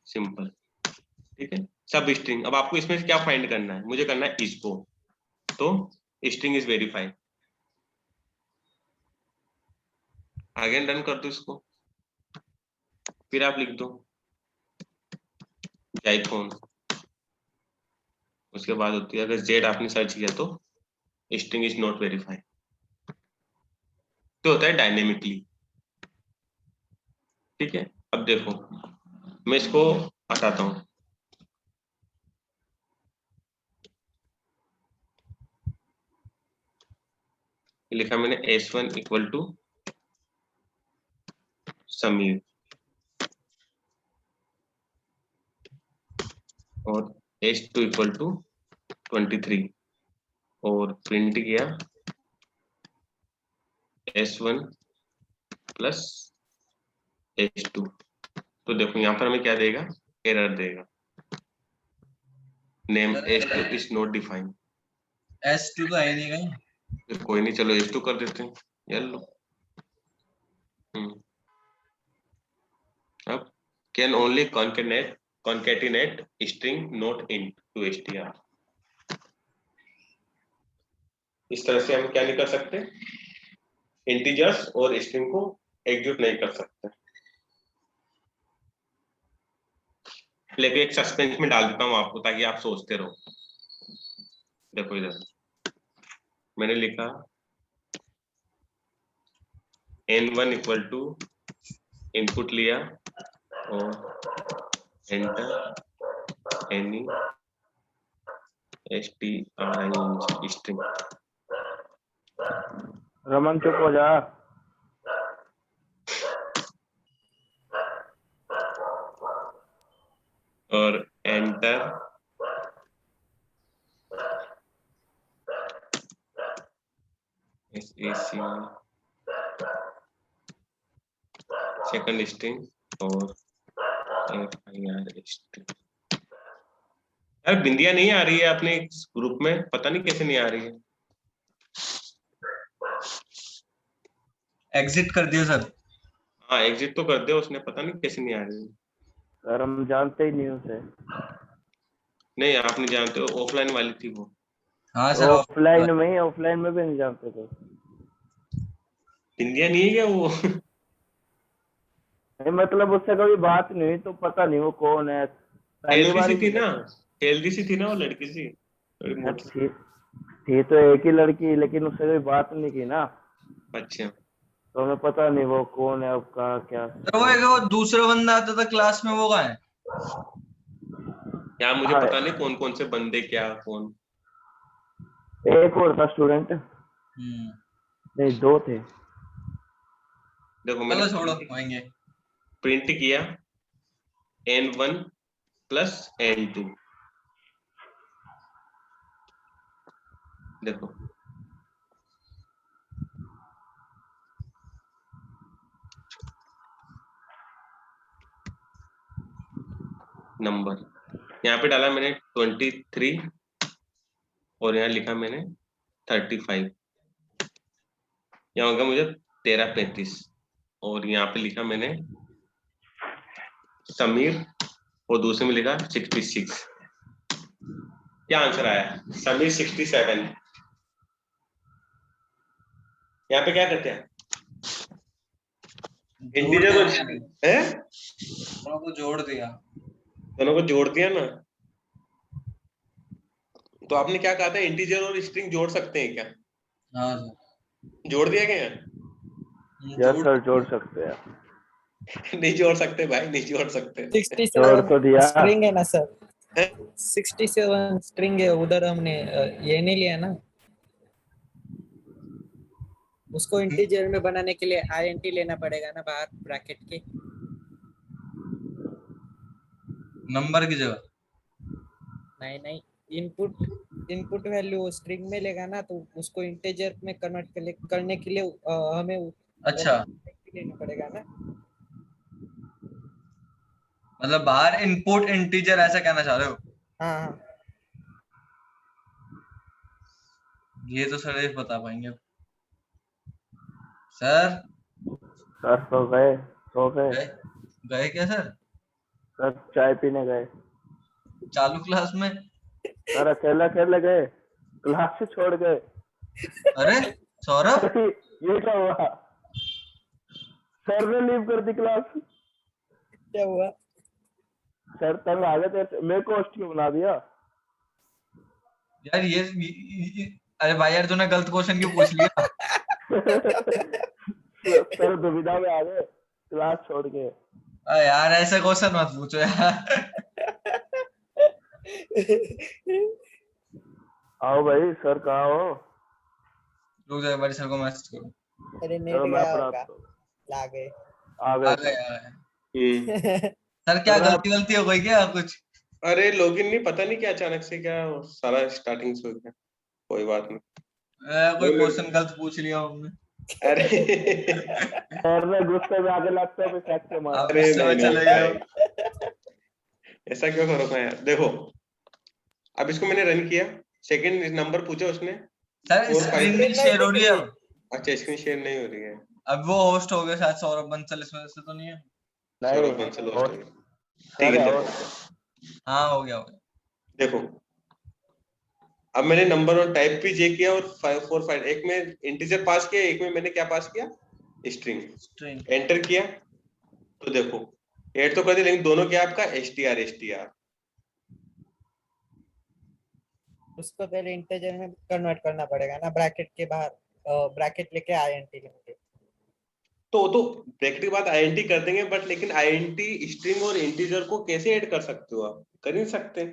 सिंपल, ठीक है। सब स्ट्रिंग, अब आपको इसमें क्या फाइंड करना है, मुझे करना है इसको, तो string is verified, again run कर दो इसको, फिर आप लिख दो जाइफोन, उसके बाद होती है अगर जेड आपने सर्च किया तो स्ट्रिंग इज नॉट वेरीफाइड, तो होता है डायनेमिकली, ठीक है। अब देखो मैं इसको हटाता हूं, लिखा मैंने S1 इक्वल टू समीर और S2 इक्वल टू 23 और प्रिंट किया S1 प्लस S2, तो देखो यहाँ पर हमें क्या देगा, एरर देगा, name S2 is not defined. S2 तो है नहीं कहीं। फिर कोई नहीं, चलो S2 कर देते हैं, यार लो। अब can only concatenate string not int to str, इस तरह से हम क्या नहीं कर सकते, इंटीजर्स और स्ट्रिंग को एग्जीक्यूट नहीं कर सकते। लेकिन एक सस्पेंस में डाल देता हूं आपको ताकि आप सोचते रहो। देखो इधर मैंने लिखा n1 इक्वल टू इनपुट लिया और enter any string string. Raman चुप हो जा। और एंटर सेकंड स्ट्रिंग और FIR स्ट्रिंग। यार बिंदिया नहीं आ रही है अपने ग्रुप में, पता नहीं कैसे नहीं आ रही है। एग्जिट कर दिया सर। हाँ एग्जिट तो कर दिया उसने, पता नहीं कैसे नहीं आ रही है। सर हम जानते ही नहीं उसे। नहीं आप नहीं जानते हो, ऑफलाइन वाली थी वो। हाँ सर ऑफलाइन में भी नहीं जानते थे। बिंदिया नहीं है क्या वो? नहीं मतलब उससे कभी बात नहीं हुई तो पता नहीं वो कौन है। पहली हेल्दी बार सी ही थी ना, हेल्दी सी थी ना वो लड़की सी, थोड़ी मिला। मोटी। थी तो एक ही लड़की, लेकिन उससे कोई बात नहीं की ना, अच्छा तो हमें पता नहीं वो कौन है, अब कहाँ क्या। सर, वो दूसरा बंदा आता था क्लास में, वो कहाँ है? यार मुझे हाँ, पता नहीं कौन कौन से बंदे क्या कौन। एक और था स्टूडेंट। नहीं 2 थे। देखो चलो मैंने छोड़ो, होंगे। प्रिंट किया n1 प्लस n2। देखो नंबर यहाँ पे डाला मैंने 23 और यहाँ लिखा मैंने 35। यहाँ होगा मुझे 1335 और यहाँ पे लिखा मैंने समीर और दूसरे में लिखा 66। क्या आंसर आया? समीर 67। यहाँ पे क्या करते हैं, इंटीजर है, दोनों को जोड़ दिया। दोनों को जोड़ दिया ना। तो आपने क्या कहा था, इंटीजर और स्ट्रिंग जोड़ सकते हैं क्या? हाँ सर, जोड़ दिया क्या? यस सर जोड़ सकते हैं। नहीं जोड़ सकते भाई, नहीं जोड़ सकते। जोड़ तो 67 दिया। स्ट्रिंग है ना सर, है? 67 स्ट्रिंग है, उधर हमने ये नहीं लिया ना, उसको इंटीजर में बनाने के लिए INT लेना पड़ेगा ना बाहर ब्रैकेट के। नंबर की जगह। नहीं इनपुट वैल्यू स्ट्रिंग में लेगा ना, तो उसको इंटीजर में कन्वर्ट करने के लिए हमें अच्छा, लेना पड़ेगा ना। मतलब बाहर इनपुट इंटीजर ऐसा कहना चाह रहे हो? हाँ ये तो सर ये बता पाएंगे सर। सर सो गए। गए गए क्या सर? सर चाय पीने गए। चालू क्लास में? सर अकेला गए, क्लास से छोड़ गए। अरे सौरभ, अरे, ये क्या हुआ? सर ने लीव कर दी क्लास। क्या हुआ? सर तंग आ गए थे, मेरे को होस्ट क्यों बना दिया? यार अरे भाई यार, तूने गलत क्वेश्चन क्यों पूछ लिया? सर दुविधा में आ गए, क्लास छोड़ के। यार ऐसा क्वेश्चन मत पूछो यार। आओ भाई, सर कहाँ हो? रुक जाए, बड़े सर को मैसेज करो। अरे चलो नेट मैं गया पढ़ाता होगा, हूँ। ला गए। आ आ गए गए सर। आ गए। सर क्या सर, गलती हो गई क्या कुछ? अरे लॉगिन नहीं, पता नहीं क्या अचानक से क्या सारा स्टार्टिंग से हो गया। कोई बात नहीं। कोई क्वेश्चन गलत पूछ लिया हमने। अरे सर ने गुस्से में आगे लैपटॉप पे फेंक के मारा। आप अरे गुस्से में नहीं चले नहीं गए हो। भाई, ऐसा क्यों करोगे यार? देखो अब इसको मैंने रन किया, सेकंड नंबर पूछा उसने। सर और स्क्रीन फाइल नहीं शेयर हो रही है अब। अच्छा स्क्रीन शेयर नहीं हो रही है। अब वो होस्ट हो गया शायद सौरभ बंसल, इसमें से तो नहीं है? सौरभ नहीं बंसल होस्ट हो गया। ठीक सर है है देखो, host। हाँ हो गया। देखो अब मैंने नंबर और टाइप भी जे किया और 4 फाइल, एक में इंटीजर पास किया, एक में मैंने क्या पास किया, स्ट्रिंग। स्ट्रिंग। एंटर किया तो देखो ऐड तो कर दिया, लेकिन दोनों क्या आपका str। उसको पहले इंटीजर में कन्वर्ट करना पड़ेगा ना, ब्रैकेट के बाहर ब्रैकेट लेके INT लेंगे। तो ब्रैकेट के बाद आईएनटी कर देंगे, बट लेकिन आईएनटी स्ट्रिंग और इंटीजर को कैसे ऐड कर सकते हो आप? कर नहीं सकते।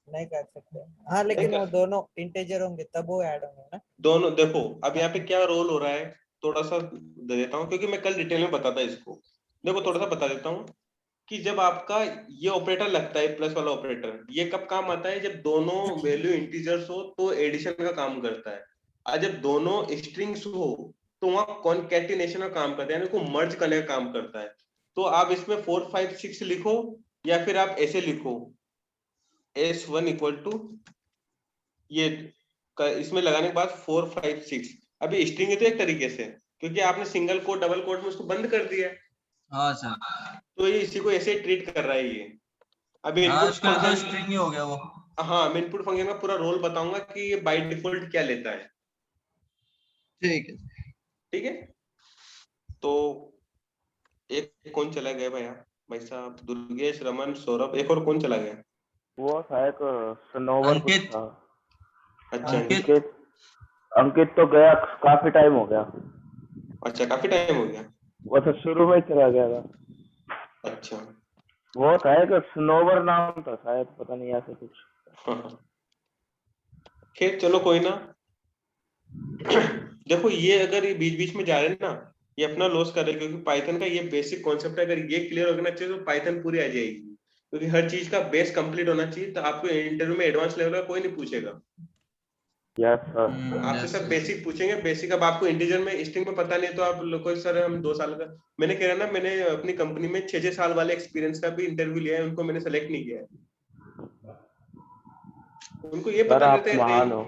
नहीं कर सकते। हाँ लेकिन नहीं वो कर- दोनों इंटीजर होंगे तब वो ऐड होंगे ना। दोनों देखो अब यहाँ पे क्या रोल हो रहा है, थोड़ा सा दे देता हूँ क्योंकि मैं कल डिटेल में बताता इसको। देखो थोड़ा सा बता देता हूँ कि जब आपका ये ऑपरेटर लगता है प्लस वाला ऑपरेटर, ये कब काम आता है? जब दोनों वैल्यू इंटीजर्स हो तो एडिशन का काम करता है, और जब दोनों स्ट्रिंग्स हो तो वहां कॉन्कैटिनेशन का काम करता है, यानी को मर्ज करने का काम करता है। तो आप इसमें 4 5 6 लिखो, या फिर आप ऐसे लिखो S1 इक्वल टू ये इसमें लगाने के बाद 4 5 6। अभी स्ट्रिंग है तो एक तरीके से, क्योंकि आपने सिंगल कोट डबल कोट में उसको बंद कर दिया है, हाँ सर। तो ये इसी को ऐसे ट्रीट कर रहा है ये। अभी हाँ इनपुट उसके लिए तो फंक्शन, स्ट्रिंग ही हो गया वो। हाँ मैं इनपुट फंक्शन का पूरा रोल बताऊंगा कि ये बाय डिफॉल्ट क्या लेता है। ठीक है। ठीक है, तो एक कौन चला गया भैया? भाई साहब दुर्गेश, रमन, सौरभ, एक और कौन चला गया? वो था एक सनोवर कुछ अंकित। था। अच्छा अंकित। अंकित तो गया, काफी टाइम हो गया। अच्छा काफी टाइम हो गया। वो तो शुरू में ही चला गया था। अच्छा वो था एक सनोवर नाम था शायद, पता नहीं ऐसे कुछ। हाँ। खैर चलो कोई ना। देखो ये अगर ये बीच बीच में जा रहे हैं ना, ये अपना लॉस कर रहे हैं, क्योंकि पाइथन का ये बेसिक कॉन्सेप्ट है, अगर ये क्लियर होना चाहिए तो पाइथन पूरी आ जाएगी, क्योंकि हर चीज का बेस कंप्लीट होना चाहिए। तो आपको इंटरव्यू में एडवांस लेवल का कोई नहीं पूछेगा, यस सर। आपसे यस सब सर। बेसिक पूछेंगे। बेसिक अब आपको इंटीजर में स्ट्रिंग में पता नहीं है तो आप लोग को सर हम 2 साल का, मैंने कह रहा ना, मैंने अपनी कंपनी में 6 साल वाले एक्सपीरियंस का भी इंटरव्यू लिया है, उनको मैंने सेलेक्ट नहीं किया है। उनको ये सर पता आप रहता है महान हो।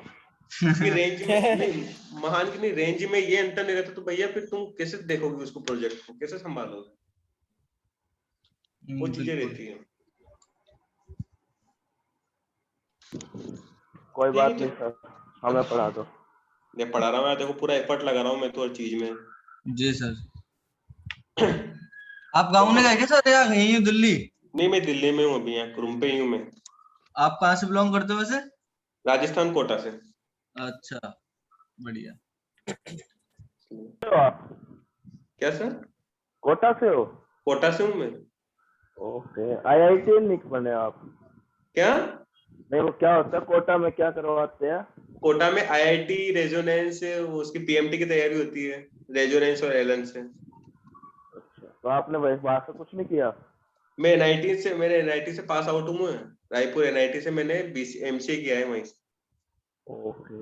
कि रेंज में नहीं, महान की नहीं, रेंज में ये अंतर नहीं रहता, तो भैया फिर तुम कैसे देखोगे उसको, प्रोजेक्ट को कैसे संभालोगे? वो चीजें बिल्कुल। रहती हैं। कोई ठीक है बात नहीं सर, हमें पढ़ा दो। मैं पढ़ा रहा हूँ यार, देखो पूरा एफर्ट लगा रहा हूँ मैं तो हर चीज में। जी सर। आप गाँव में गए क्या सर या यहीं हो दिल्ली? नहीं मैं दिल्ली में हूँ अभी, यहाँ रूम पे ही हूँ मैं। आप कहाँ से बिलोंग करते हो वैसे? राजस्थान कोटा से। अच्छा बढ़िया। तो आप क्या सर? कोटा से हो? कोटा से हूँ मैं। ओके, IIT नहीं बने आप? क्या? नहीं, वो क्या होता है कोटा में, क्या करवाते हैं? कोटा में IIT रेजोनेंस, उसकी PMT की तैयारी होती है, रेजोनेंस और एलन से। अच्छा, तो आपने वहां से कुछ नहीं किया? मैं NIT से, मैंने NIT से पास आउट हूँ मैं, रायपुर NIT से मैंने MCA किया है वहीं से। ओके।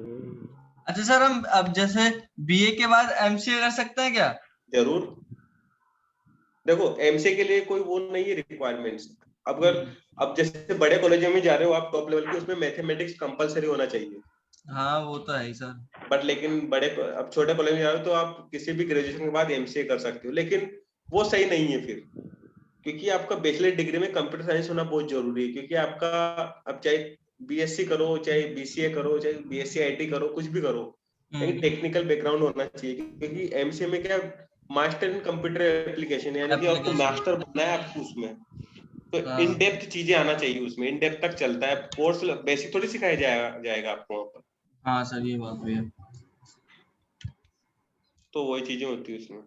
अच्छा सर, हम अब जैसे बीए के बाद एमसीए कर सकते हैं क्या? जरूर। देखो MCA के लिए कोई वो नहीं है रिक्वायरमेंट्स। अगर अब जैसे बड़े कॉलेजों में जा रहे हो आप टॉप लेवल के, उसमें मैथमेटिक्स कंपलसरी होना चाहिए। हाँ वो तो है ही सर। बट लेकिन बड़े, अब छोटे कॉलेज में जा रहे हो तो आप किसी भी ग्रेजुएशन के बाद MCA कर सकते हो, लेकिन वो सही नहीं है फिर, क्योंकि आपका बैचलर डिग्री में कंप्यूटर साइंस होना बहुत जरूरी है। क्योंकि आपका अब चाहे BSc करो, चाहे BCA करो, चाहे BSc IT करो, कुछ भी करो, लेकिन टेक्निकल बैकग्राउंड होना चाहिए। क्योंकि MCA में क्या, मास्टर इन कंप्यूटर एप्लीकेशन, यानी कि आपको Application। मास्टर बनना है आपको उसमें, तो हाँ। इन डेप्थ चीजें आना चाहिए उसमें, इन डेप्थ तक चलता है कोर्स, बेसिक थोड़ी सिखाया जाएगा आपको वहाँ पर। हाँ सर ये बात भी है। तो वही चीजें होती है उसमें।